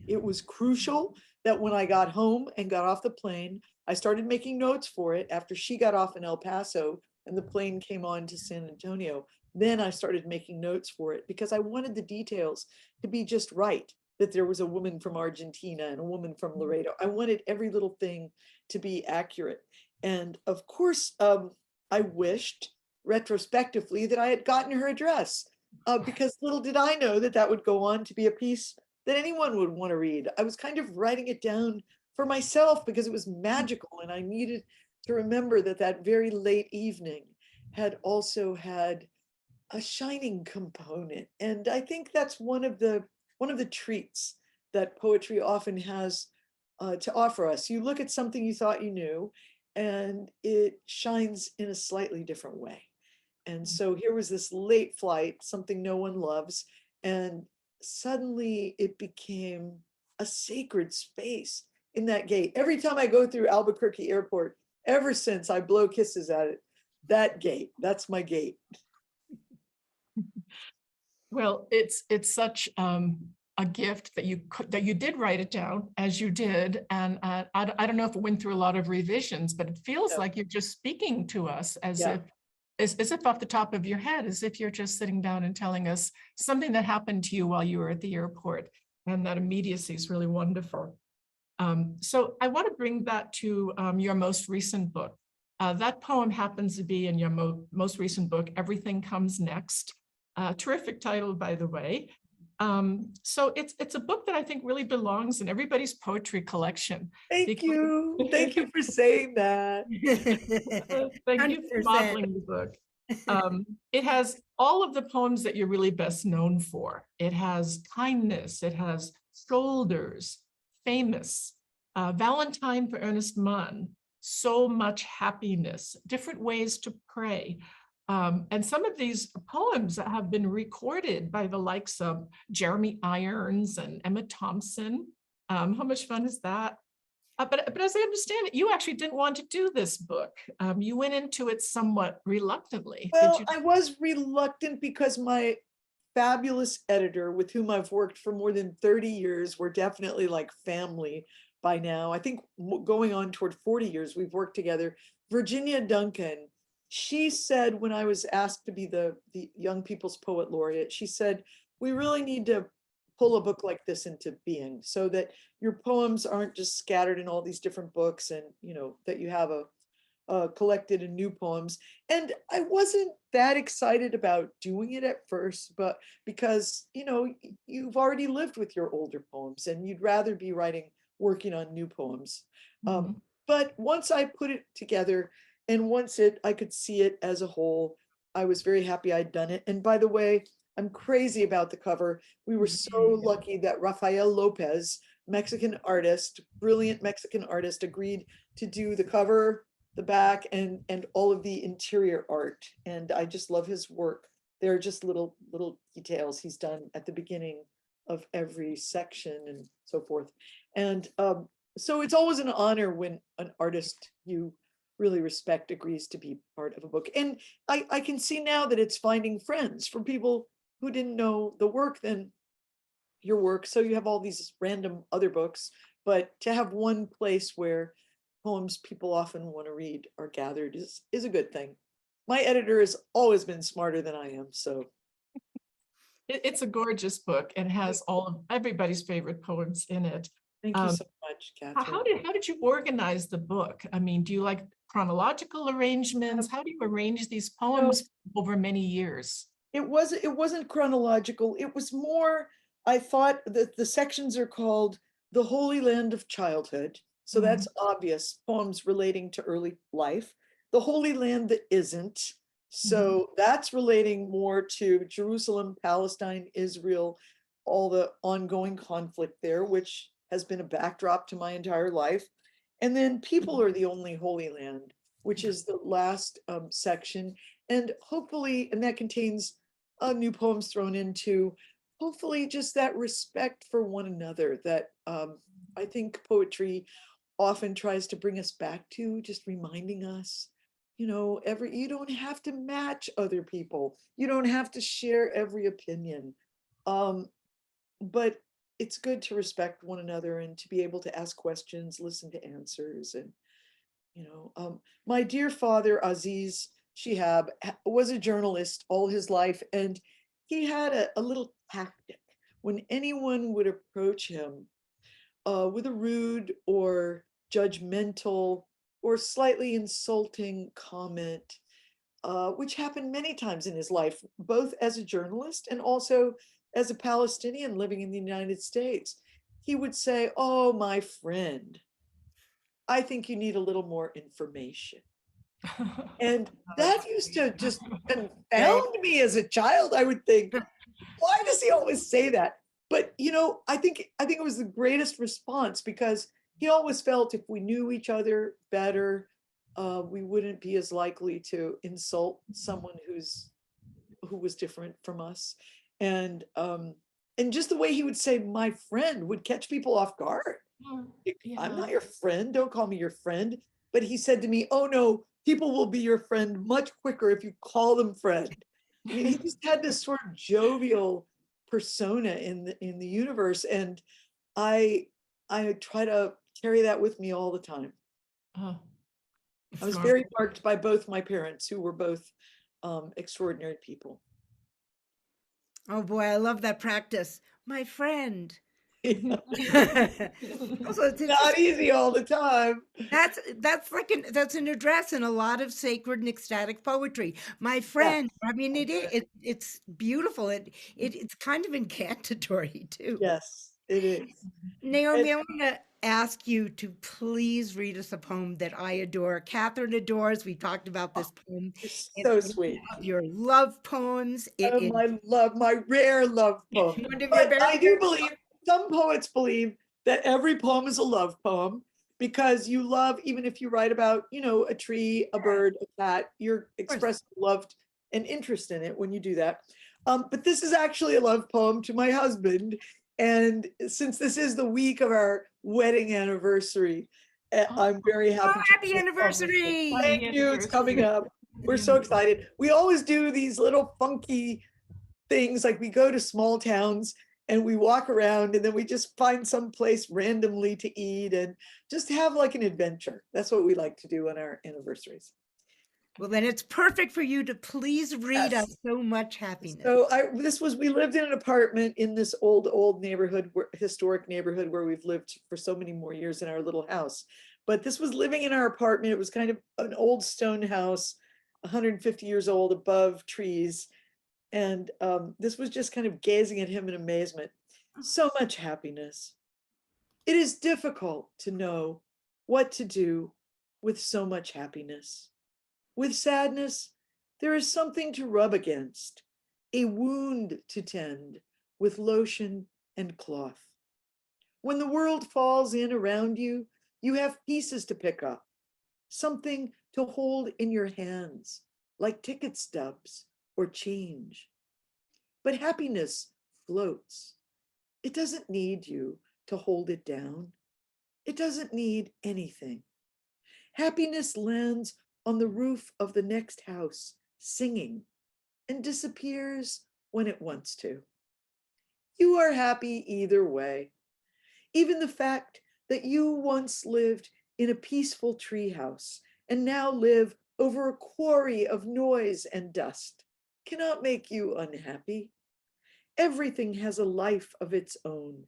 It was crucial that when I got home and got off the plane, I started making notes for it after she got off in El Paso and the plane came on to San Antonio. Then I started making notes for it because I wanted the details to be just right, that there was a woman from Argentina and a woman from Laredo. I wanted every little thing to be accurate. And of course, I wished retrospectively that I had gotten her address because little did I know that that would go on to be a piece that anyone would want to read. I was kind of writing it down for myself because it was magical and I needed to remember that that very late evening had also had a shining component. And I think that's one of the treats that poetry often has to offer us. You look at something you thought you knew, and it shines in a slightly different way. And so here was this late flight, something no one loves, and suddenly it became a sacred space in that gate. Every time I go through Albuquerque Airport, ever since, I blow kisses at it. That gate, that's my gate. Well, it's such a gift that you did write it down as you did, and I don't know if it went through a lot of revisions, but it feels Yeah. like you're just speaking to us as Yeah. if as if off the top of your head, as if you're just sitting down and telling us something that happened to you while you were at the airport, and that immediacy is really wonderful. So I want to bring that to your most recent book. That poem happens to be in your most recent book, Everything Comes Next. Terrific title, by the way. So it's a book that I think really belongs in everybody's poetry collection. Thank you. Thank you for saying that. Thank you for 100%. modeling the book. It has all of the poems that you're really best known for. It has kindness, it has shoulders, famous, Valentine for Ernest Munn, so much happiness, different ways to pray. And some of these poems have been recorded by the likes of Jeremy Irons and Emma Thompson. How much fun is that? But as I understand it, you actually didn't want to do this book. You went into it somewhat reluctantly. Well, Did you? I was reluctant because my fabulous editor, with whom I've worked for more than 30 years, we're definitely like family by now. I think going on toward 40 years, we've worked together. Virginia Duncan, she said when I was asked to be the Young People's Poet Laureate, she said, we really need to pull a book like this into being so that your poems aren't just scattered in all these different books, and that you have a collected in new poems. And I wasn't that excited about doing it at first, but because you've already lived with your older poems and you'd rather be working on new poems. But once I put it together, and once I could see it as a whole, I was very happy I'd done it. And by the way, I'm crazy about the cover. We were so lucky that Rafael Lopez, Mexican artist, brilliant Mexican artist, agreed to do the cover, the back, and all of the interior art. And I just love his work. There are just little details he's done at the beginning of every section and so forth. And so it's always an honor when an artist you really respect agrees to be part of a book. And I can see now that it's finding friends for people who didn't know the work than your work. So you have all these random other books, but to have one place where poems people often want to read are gathered is a good thing. My editor has always been smarter than I am, so. It's a gorgeous book and has all of everybody's favorite poems in it. Thank you so much, Catherine. How did you organize the book? I mean, do you like chronological arrangements? How do you arrange these poems over many years? It wasn't chronological. It was more, I thought that the sections are called The Holy Land of Childhood. So that's obvious, poems relating to early life. The Holy Land that isn't. So that's relating more to Jerusalem, Palestine, Israel, all the ongoing conflict there, which has been a backdrop to my entire life. And then People Are the Only Holy Land, which is the last section. And hopefully, and that contains new poems thrown into, hopefully just that respect for one another that I think poetry often tries to bring us back to, just reminding us, you don't have to match other people. You don't have to share every opinion. But it's good to respect one another and to be able to ask questions, listen to answers. And, my dear father, Aziz Shihab, was a journalist all his life. And he had a little tactic when anyone would approach him with a rude or judgmental or slightly insulting comment, which happened many times in his life, both as a journalist and also as a Palestinian living in the United States. He would say, "Oh, my friend, I think you need a little more information." And that used to just confound me as a child. I would think, why does he always say that? But I think it was the greatest response, because he always felt if we knew each other better, we wouldn't be as likely to insult someone who was different from us. And just the way he would say my friend would catch people off guard. I'm not your friend, don't call me your friend. But he said to me, oh no, people will be your friend much quicker if you call them friend. I mean, he just had this sort of jovial persona in the universe, and I try to carry that with me all the time. I was very marked by both my parents, who were both extraordinary people. Oh boy, I love that practice. My friend. Also, it's not easy all the time. That's like that's an address in a lot of sacred and ecstatic poetry. My friend. I mean, it's beautiful. It's kind of incantatory too. Yes, it is. Naomi, I want to ask you to please read us a poem that I adore. Catherine adores. We talked about this poem. It's so sweet. Your love poems. My rare love poem. But I do believe some poets believe that every poem is a love poem, because you love, even if you write about, a tree, a bird, a cat, you're expressing love and interest in it when you do that. But this is actually a love poem to my husband. And since this is the week of our wedding anniversary, I'm very happy. Oh, happy anniversary. Thank you. It's coming up. We're so excited. We always do these little funky things, like we go to small towns and we walk around, and then we just find some place randomly to eat and just have like an adventure. That's what we like to do on our anniversaries. Well, then it's perfect for you to please read us So Much Happiness. So we lived in an apartment in this old neighborhood, historic neighborhood, where we've lived for so many more years in our little house. But this was living in our apartment. It was kind of an old stone house, 150 years old, above trees. And this was just kind of gazing at him in amazement. So much happiness. It is difficult to know what to do with so much happiness. With sadness, there is something to rub against, a wound to tend with lotion and cloth. When the world falls in around you, you have pieces to pick up, something to hold in your hands, like ticket stubs or change. But happiness floats. It doesn't need you to hold it down. It doesn't need anything. Happiness lands on the roof of the next house, singing, and disappears when it wants to. You are happy either way. Even the fact that you once lived in a peaceful treehouse and now live over a quarry of noise and dust cannot make you unhappy. Everything has a life of its own.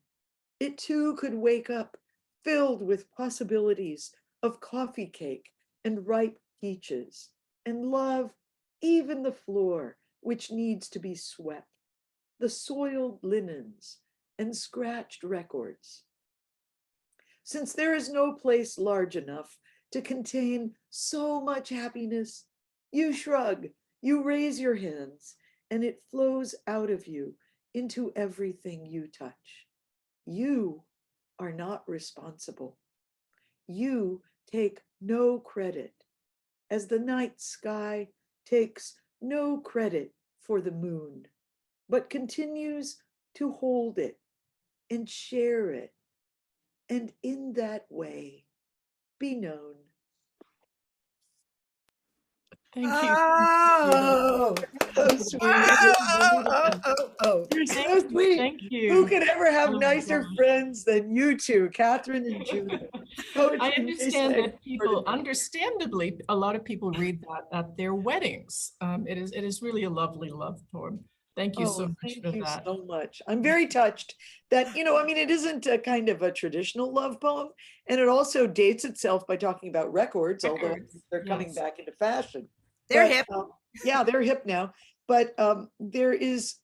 It too could wake up filled with possibilities of coffee cake and ripe peaches, and love even the floor which needs to be swept, the soiled linens and scratched records. Since there is no place large enough to contain so much happiness, you shrug, you raise your hands, and it flows out of you into everything you touch. You are not responsible. You take no credit, as the night sky takes no credit for the moon, but continues to hold it and share it, and in that way be known. Thank you. Oh, So sweet. You're so sweet. Thank you. Who could ever have nicer friends than you two, Catherine and Judyth? I understand that people, understandably, a lot of people read that at their weddings. It is really a lovely love poem. Thank you so much for that. Thank you so much. I'm very touched that, it isn't a kind of a traditional love poem, and it also dates itself by talking about records, although they're coming back into fashion. They're hip. Yeah, they're hip now. But there is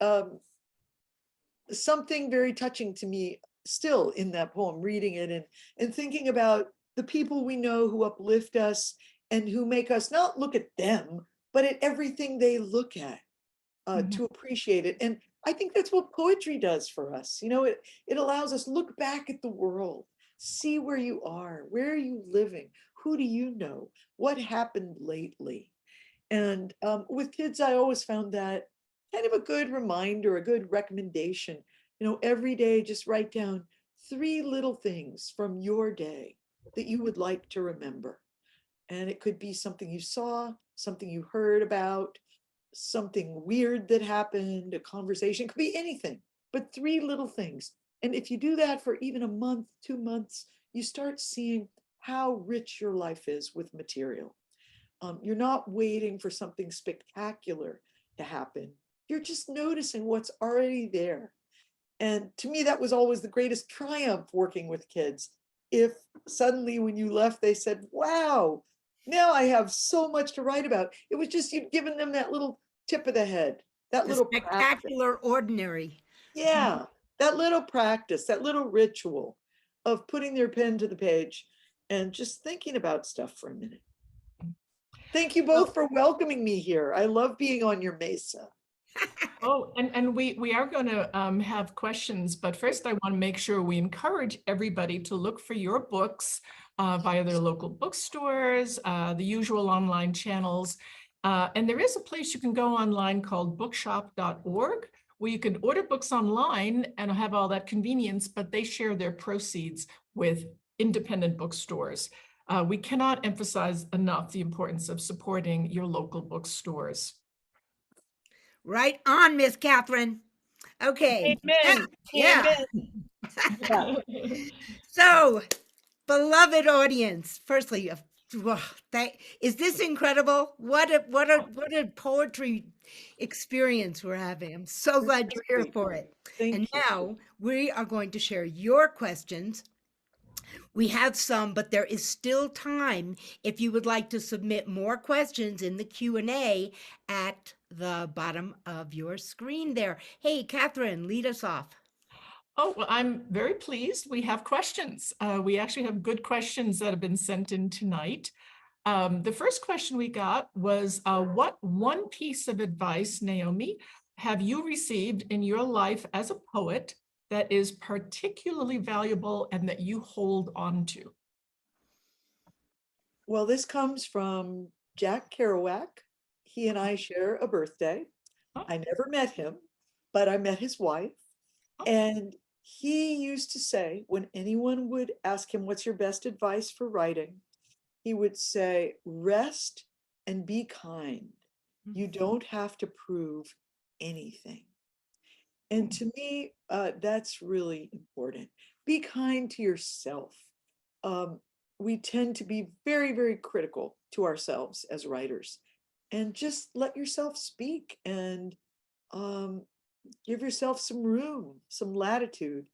something very touching to me still in that poem, reading it and thinking about the people we know who uplift us and who make us not look at them, but at everything they look at to appreciate it. And I think that's what poetry does for us. It allows us look back at the world, See where you are. Where are you living? Who do you know? What happened lately? And with kids, I always found that kind of a good reminder, a good recommendation. Every day, just write down 3 little things from your day that you would like to remember. And it could be something you saw, something you heard about, something weird that happened, a conversation, it could be anything, but 3 little things. And if you do that for even a month, 2 months, you start seeing how rich your life is with material. You're not waiting for something spectacular to happen. You're just noticing what's already there. And to me, that was always the greatest triumph working with kids. If suddenly when you left, they said, wow, now I have so much to write about. It was just you'd given them that little tip of the head, that The little practice. spectacular ordinary. Yeah, that little practice, that little ritual of putting their pen to the page and just thinking about stuff for a minute. Thank you both for welcoming me here. I love being on your Mesa. Oh, and we are going to have questions, but first I want to make sure we encourage everybody to look for your books via their local bookstores, the usual online channels. And there is a place you can go online called bookshop.org, where you can order books online and have all that convenience, but they share their proceeds with independent bookstores. We cannot emphasize enough the importance of supporting your local bookstores. Right on, Miss Catherine. Okay. Amen. Yeah. Amen. So, beloved audience, firstly, is this incredible? What a poetry experience we're having. I'm so glad you're here for it. Thank you. Now we are going to share your questions. We have some, but there is still time if you would like to submit more questions in the Q&A at the bottom of your screen there. Hey, Catherine, lead us off. Oh, well, I'm very pleased. We have questions. We actually have good questions that have been sent in tonight. The first question we got was, what one piece of advice, Naomi, have you received in your life as a poet that is particularly valuable and that you hold on to? Well, this comes from Jack Kerouac. He and I share a birthday. Oh. I never met him, but I met his wife. Oh. And he used to say, when anyone would ask him, what's your best advice for writing? He would say, rest and be kind. You don't have to prove anything. And to me, that's really important. Be kind to yourself. We tend to be very, very critical to ourselves as writers. And just let yourself speak and give yourself some room, some latitude.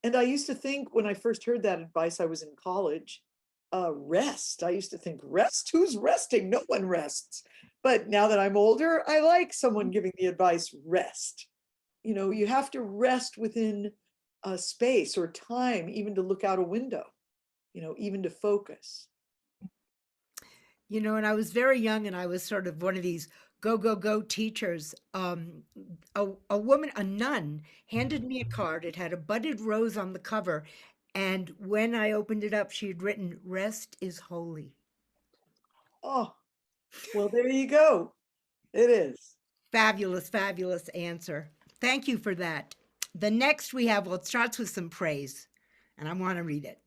And I used to think when I first heard that advice, I was in college, rest. I used to think, rest? Who's resting? No one rests. But now that I'm older, I like someone giving the advice, rest. You have to rest within a space or time, even to look out a window, even to focus. And I was very young and I was sort of one of these go, go, go teachers. A woman, a nun, handed me a card. It had a budded rose on the cover. And when I opened it up, she had written, rest is holy. Oh, well, there you go. It is. Fabulous, fabulous answer. Thank you for that. The next we have, well, it starts with some praise, and I want to read it.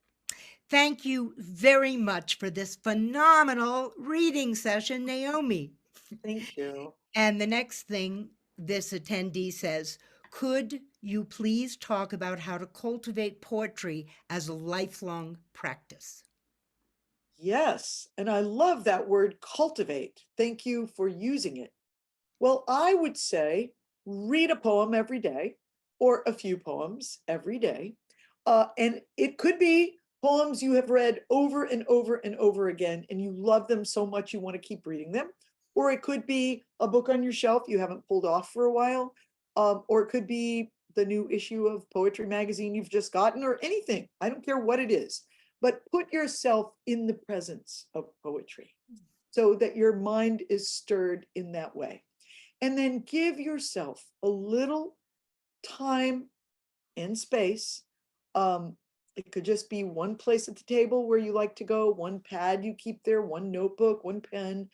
Thank you very much for this phenomenal reading session, Naomi. Thank you. And the next thing this attendee says, could you please talk about how to cultivate poetry as a lifelong practice? Yes, and I love that word cultivate. Thank you for using it. Well, I would say read a poem every day or a few poems every day. And it could be poems you have read over and over and over again, and you love them so much you want to keep reading them. Or it could be a book on your shelf you haven't pulled off for a while. Or it could be the new issue of Poetry Magazine you've just gotten, or anything. I don't care what it is, but put yourself in the presence of poetry so that your mind is stirred in that way. And then give yourself a little time and space. It could just be one place at the table where you like to go, one pad you keep there, one notebook, one pen.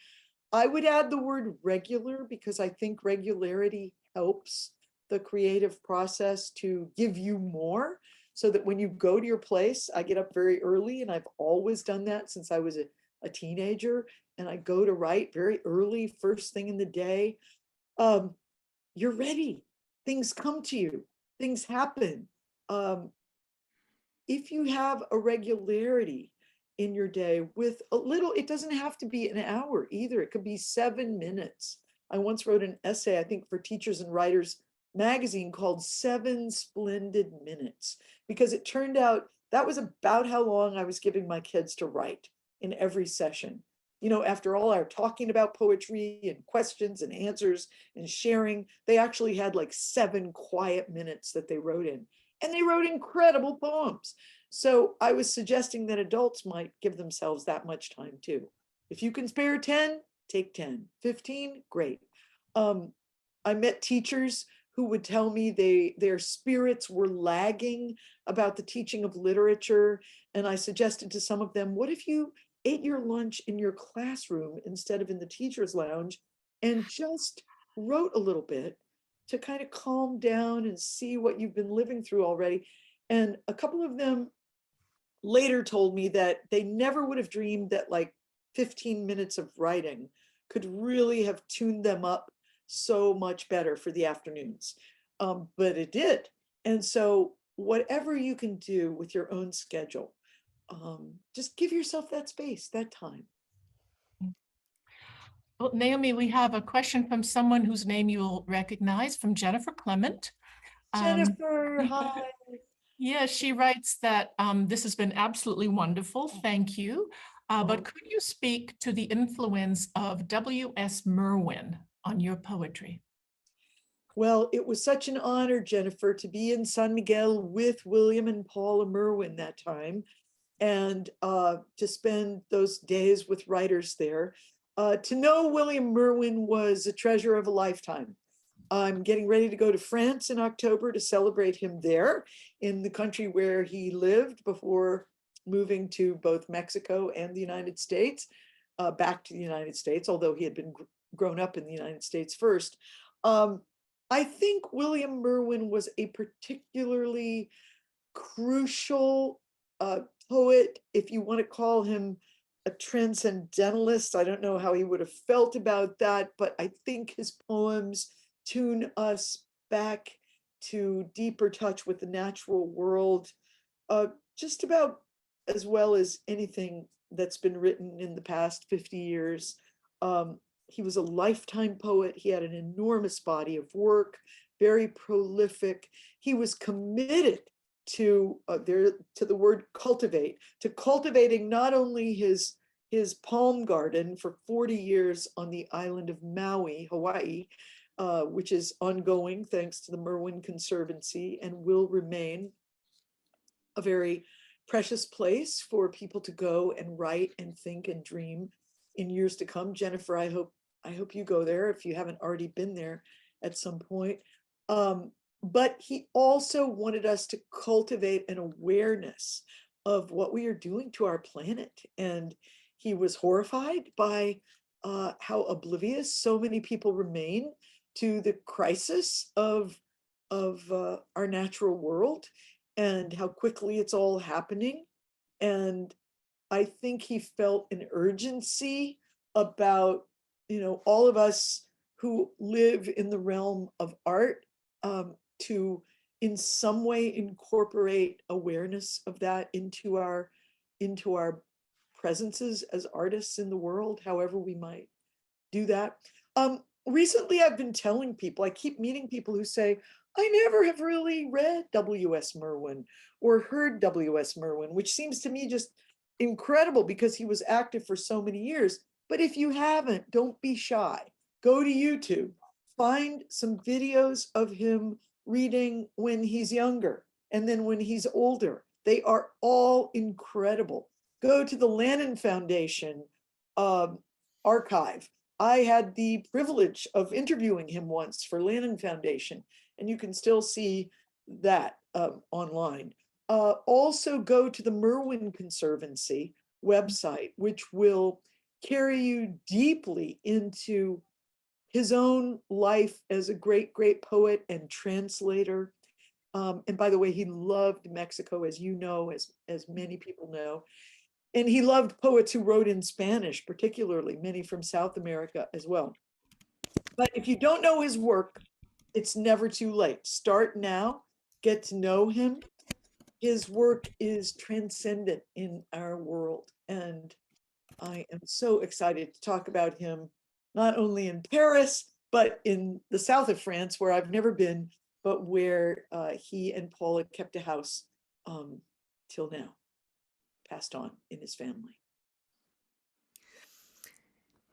I would add the word regular because I think regularity helps the creative process to give you more, so that when you go to your place, I get up very early, and I've always done that since I was a teenager, and I go to write very early, first thing in the day. You're ready. Things come to you. Things happen. If you have a regularity in your day with a little, it doesn't have to be an hour either. It could be 7 minutes. I once wrote an essay, I think for Teachers and Writers magazine, called 7 Splendid Minutes, because it turned out that was about how long I was giving my kids to write in every session. You know, after all our talking about poetry and questions and answers and sharing, they actually had like 7 quiet minutes that they wrote in. And they wrote incredible poems. So I was suggesting that adults might give themselves that much time too. If you can spare 10, take 10. 15, great. I met teachers who would tell me their spirits were lagging about the teaching of literature. And I suggested to some of them, what if you ate your lunch in your classroom instead of in the teacher's lounge and just wrote a little bit to kind of calm down and see what you've been living through already. And a couple of them later told me that they never would have dreamed that like 15 minutes of writing could really have tuned them up so much better for the afternoons. But it did. And so whatever you can do with your own schedule, just give yourself that space, that time. Well, Naomi, we have a question from someone whose name you'll recognize, from Jennifer Clement. Jennifer, hi. Yeah, she writes that this has been absolutely wonderful. Thank you. But could you speak to the influence of W.S. Merwin on your poetry? Well, it was such an honor, Jennifer, to be in San Miguel with William and Paula Merwin that time, and to spend those days with writers there. To know William Merwin was a treasure of a lifetime. I'm getting ready to go to France in October to celebrate him there, in the country where he lived before moving to both Mexico and the United States, back to the United States, although he had been grown up in the United States first. I think William Merwin was a particularly crucial poet, if you want to call him a transcendentalist. I don't know how he would have felt about that, but I think his poems tune us back to deeper touch with the natural world, just about as well as anything that's been written in the past 50 years. He was a lifetime poet. He had an enormous body of work, very prolific. He was committed to the word cultivate, to cultivating not only his palm garden for 40 years on the island of Maui, Hawaii, which is ongoing thanks to the Merwin Conservancy, and will remain a very precious place for people to go and write and think and dream in years to come. Jennifer, I hope you go there if you haven't already been there at some point. But he also wanted us to cultivate an awareness of what we are doing to our planet. And he was horrified by how oblivious so many people remain to the crisis of our natural world and how quickly it's all happening. And I think he felt an urgency about, all of us who live in the realm of art, to in some way incorporate awareness of that into our presences as artists in the world, however we might do that. Recently, I've been telling people, I keep meeting people who say, I never have really read W.S. Merwin or heard W.S. Merwin, which seems to me just incredible because he was active for so many years. But if you haven't, don't be shy. Go to YouTube, find some videos of him reading when he's younger and then when he's older. They are all incredible. Go to the Lannan Foundation archive. I had the privilege of interviewing him once for Lannan Foundation, and you can still see that online. Also go to the Merwin Conservancy website, which will carry you deeply into his own life as a great, great poet and translator. And by the way, he loved Mexico, as you know, as many people know. And he loved poets who wrote in Spanish, particularly many from South America as well. But if you don't know his work, it's never too late. Start now, get to know him. His work is transcendent in our world. And I am so excited to talk about him, not only in Paris, but in the south of France, where I've never been, but where he and Paula kept a house till now, passed on in his family.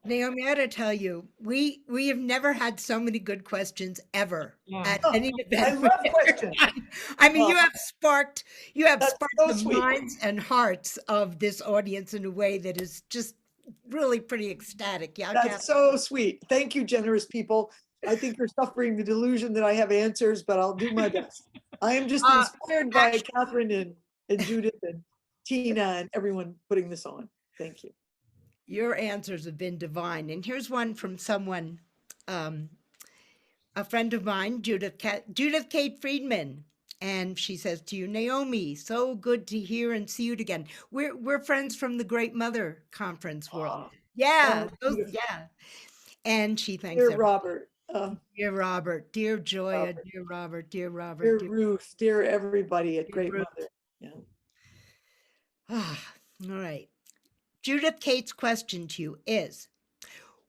Naomi, I gotta tell you, we have never had so many good questions ever at any event. I love questions. I mean, you have sparked That's so the sweet. minds and hearts of this audience in a way that is just really pretty ecstatic. Yeah, That's so sweet. Thank you, generous people. I think you're suffering the delusion that I have answers, but I'll do my best. I am just inspired by actually- Catherine and Judith and Tina and everyone putting this on. Thank you. Your answers have been divine. And here's one from someone, a friend of mine, Judith Kate Friedman. And she says to you, Naomi, so good to hear and see you again. We're friends from the Great Mother Conference world. Yeah, yeah. And she thanks Dear everyone. Robert. Dear Robert, dear Joya, dear Robert, dear Robert. Dear Ruth, dear everybody at Great Ruth. Mother. Yeah. All right. Judith Kate's question to you is,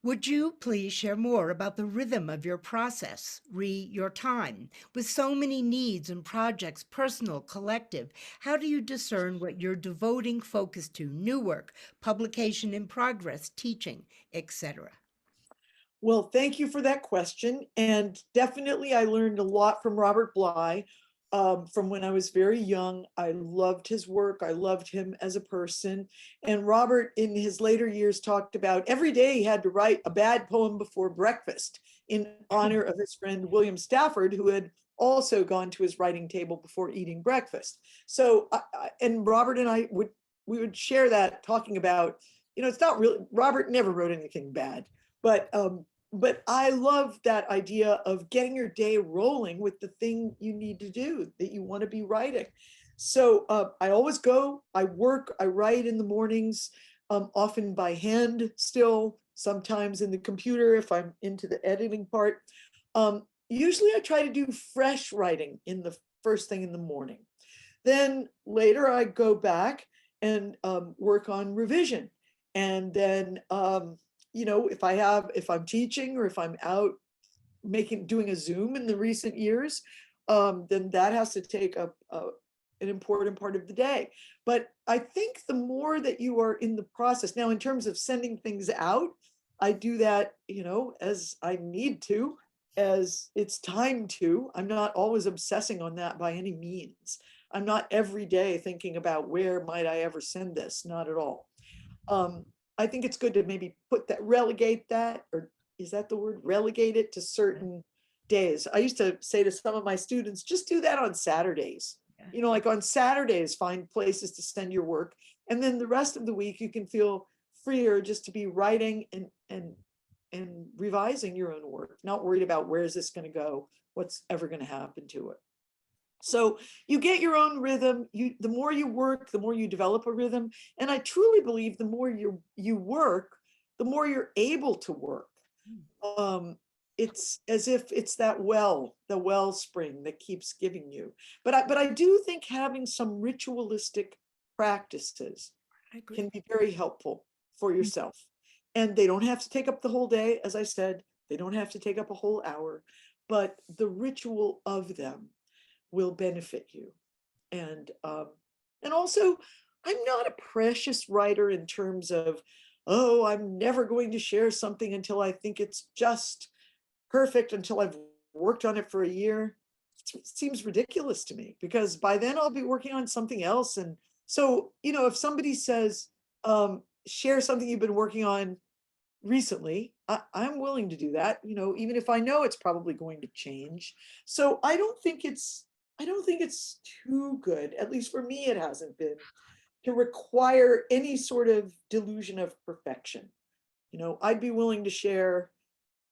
would you please share more about the rhythm of your process, your time? With so many needs and projects, personal, collective, how do you discern what you're devoting focus to? New work, publication in progress, teaching, etc. Well, thank you for that question. And definitely I learned a lot from Robert Bly. From when I was very young, I loved his work. I loved him as a person. And Robert, in his later years, talked about every day he had to write a bad poem before breakfast in honor of his friend William Stafford, who had also gone to his writing table before eating breakfast. So, and Robert and I we would share that, talking about, it's not really, Robert never wrote anything bad, but I love that idea of getting your day rolling with the thing you need to do, that you want to be writing. So I always go, I work, I write in the mornings, often by hand still, sometimes in the computer if I'm into the editing part. Usually I try to do fresh writing in the first thing in the morning. Then later I go back and work on revision. And then if I'm teaching or if I'm out doing a Zoom in the recent years, then that has to take an important part of the day. But I think the more that you are in the process, now in terms of sending things out, I do that, as I need to, as it's time to. I'm not always obsessing on that by any means. I'm not every day thinking about where might I ever send this, not at all. I think it's good to maybe relegate that, or is that the word? Relegate it to certain days. I used to say to some of my students, just do that on Saturdays. Like on Saturdays, find places to send your work. And then the rest of the week, you can feel freer just to be writing and revising your own work, not worried about where is this going to go, what's ever going to happen to it. So you get your own rhythm. The more you work, the more you develop a rhythm. And I truly believe the more you work, the more you're able to work. It's as if it's the wellspring that keeps giving you. But I do think having some ritualistic practices can be very helpful for yourself. And they don't have to take up the whole day, as I said. They don't have to take up a whole hour, but the ritual of them will benefit you. And also, I'm not a precious writer in terms of, I'm never going to share something until I think it's just perfect, until I've worked on it for a year. It seems ridiculous to me, because by then I'll be working on something else. And so, if somebody says, share something you've been working on recently, I'm willing to do that, even if I know it's probably going to change. So I don't think it's I don't think it's too good, at least for me, it hasn't been, to require any sort of delusion of perfection. You know, I'd be willing to share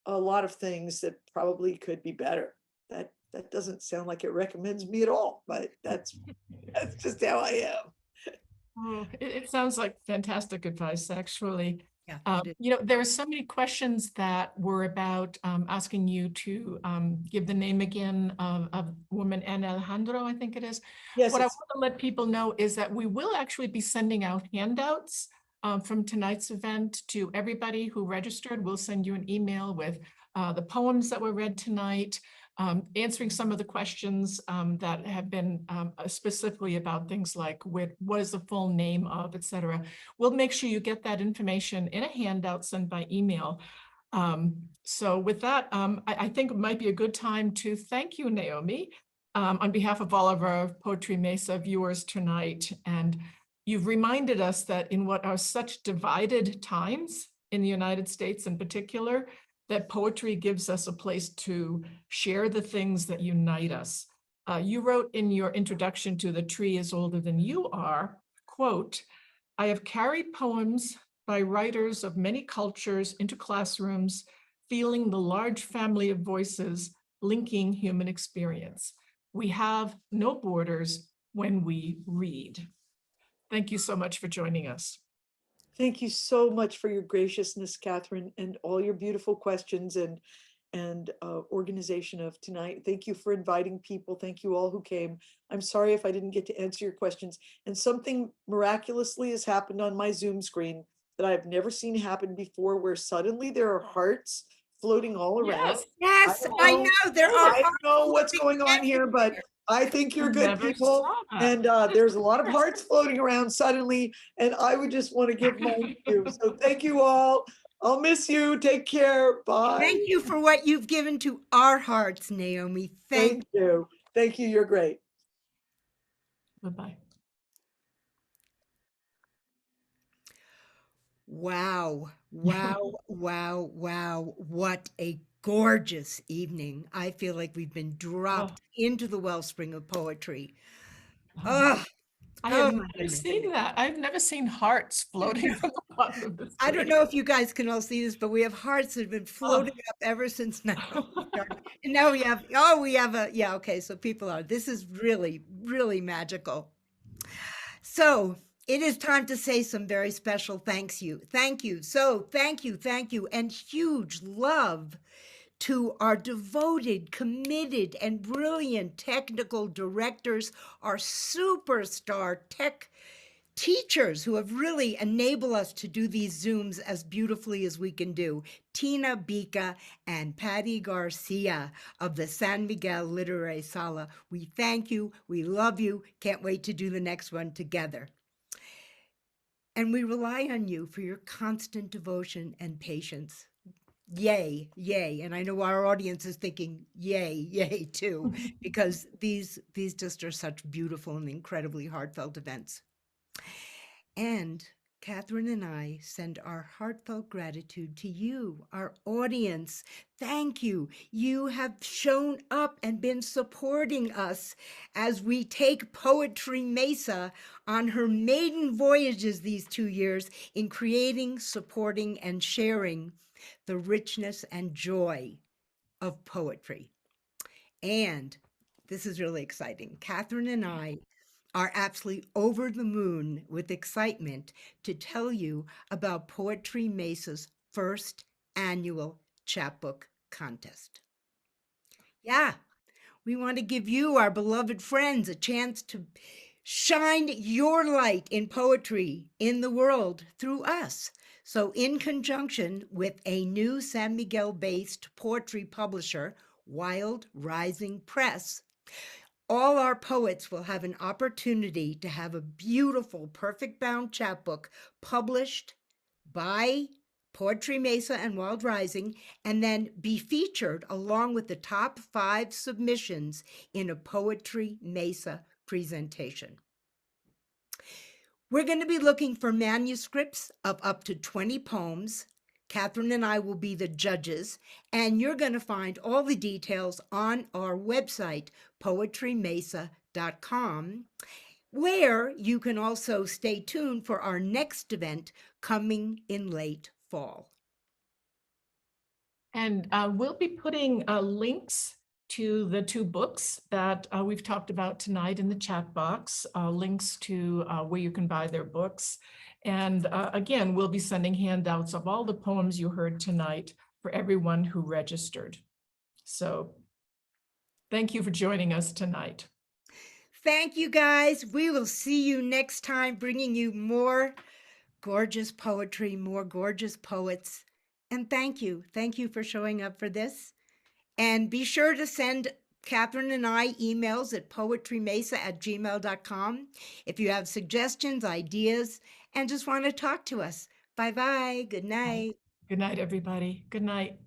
a lot of things that probably could be better. That doesn't sound like it recommends me at all, but that's just how I am. Oh, it sounds like fantastic advice, actually. Yeah, There are so many questions that were about asking you to give the name again of woman Anna Alejandro, I think it is. Yes, What I want to let people know is that we will actually be sending out handouts from tonight's event to everybody who registered. We'll send you an email with the poems that were read tonight, answering some of the questions that have been specifically about things like what is the full name of, et cetera. We'll make sure you get that information in a handout sent by email. So with that, I think it might be a good time to thank you, Naomi, on behalf of all of our Poetry Mesa viewers tonight. And you've reminded us that in what are such divided times in the United States in particular, that poetry gives us a place to share the things that unite us. You wrote in your introduction to The Tree is Older Than You Are, quote, I have carried poems by writers of many cultures into classrooms, feeling the large family of voices linking human experience. We have no borders when we read. Thank you so much for joining us. Thank you so much for your graciousness, Catherine, and all your beautiful questions and organization of tonight. Thank you for inviting people. Thank you all who came. I'm sorry if I didn't get to answer your questions. And something miraculously has happened on my Zoom screen that I've never seen happen before, where suddenly there are hearts floating all around. Yes. yes, I know there are. I don't know what's going on here, but I think you're good Never people. saw that. And there's a lot of hearts floating around suddenly. And I would just want to give mine to you. So thank you all. I'll miss you. Take care. Bye. Thank you for what you've given to our hearts, Naomi. Thank you. Thank you. You're great. Bye-bye. Wow, wow, wow, wow. What a gorgeous evening. I feel like we've been dropped into the wellspring of poetry. Oh, I oh have my never goodness. seen that. I've never seen hearts floating from the bottom of the I don't screen. know if you guys can all see this, but we have hearts that have been floating up ever since now. And now we have, yeah, okay, so people are, this is really, really magical. So it is time to say some very special thank you. So thank you, and huge love to our devoted, committed, and brilliant technical directors, our superstar tech teachers who have really enabled us to do these Zooms as beautifully as we can do. Tina Bica and Patty Garcia of the San Miguel Literary Sala. We thank you. We love you. Can't wait to do the next one together. And we rely on you for your constant devotion and patience. Yay, yay. And I know our audience is thinking, yay, yay too, because these just are such beautiful and incredibly heartfelt events. And Catherine and I send our heartfelt gratitude to you, our audience. Thank you. You have shown up and been supporting us as we take Poetry Mesa on her maiden voyages these 2 years in creating, supporting, and sharing the richness and joy of poetry. And this is really exciting. Catherine and I are absolutely over the moon with excitement to tell you about Poetry Mesa's first annual chapbook contest. Yeah, we want to give you, our beloved friends, a chance to shine your light in poetry in the world through us. So in conjunction with a new San Miguel-based poetry publisher, Wild Rising Press, all our poets will have an opportunity to have a beautiful, perfect bound chapbook published by Poetry Mesa and Wild Rising, and then be featured along with the top 5 submissions in a Poetry Mesa presentation. We're going to be looking for manuscripts of up to 20 poems, Catherine and I will be the judges, and you're going to find all the details on our website, poetrymesa.com, where you can also stay tuned for our next event coming in late fall. And we'll be putting links to the two books that we've talked about tonight in the chat box, links to where you can buy their books. And again, we'll be sending handouts of all the poems you heard tonight for everyone who registered. So thank you for joining us tonight. Thank you, guys. We will see you next time, bringing you more gorgeous poetry, more gorgeous poets. And thank you. Thank you for showing up for this. And be sure to send Catherine and I emails at poetrymesa@gmail.com if you have suggestions, ideas, and just want to talk to us. Bye-bye. Good night. Good night, everybody. Good night.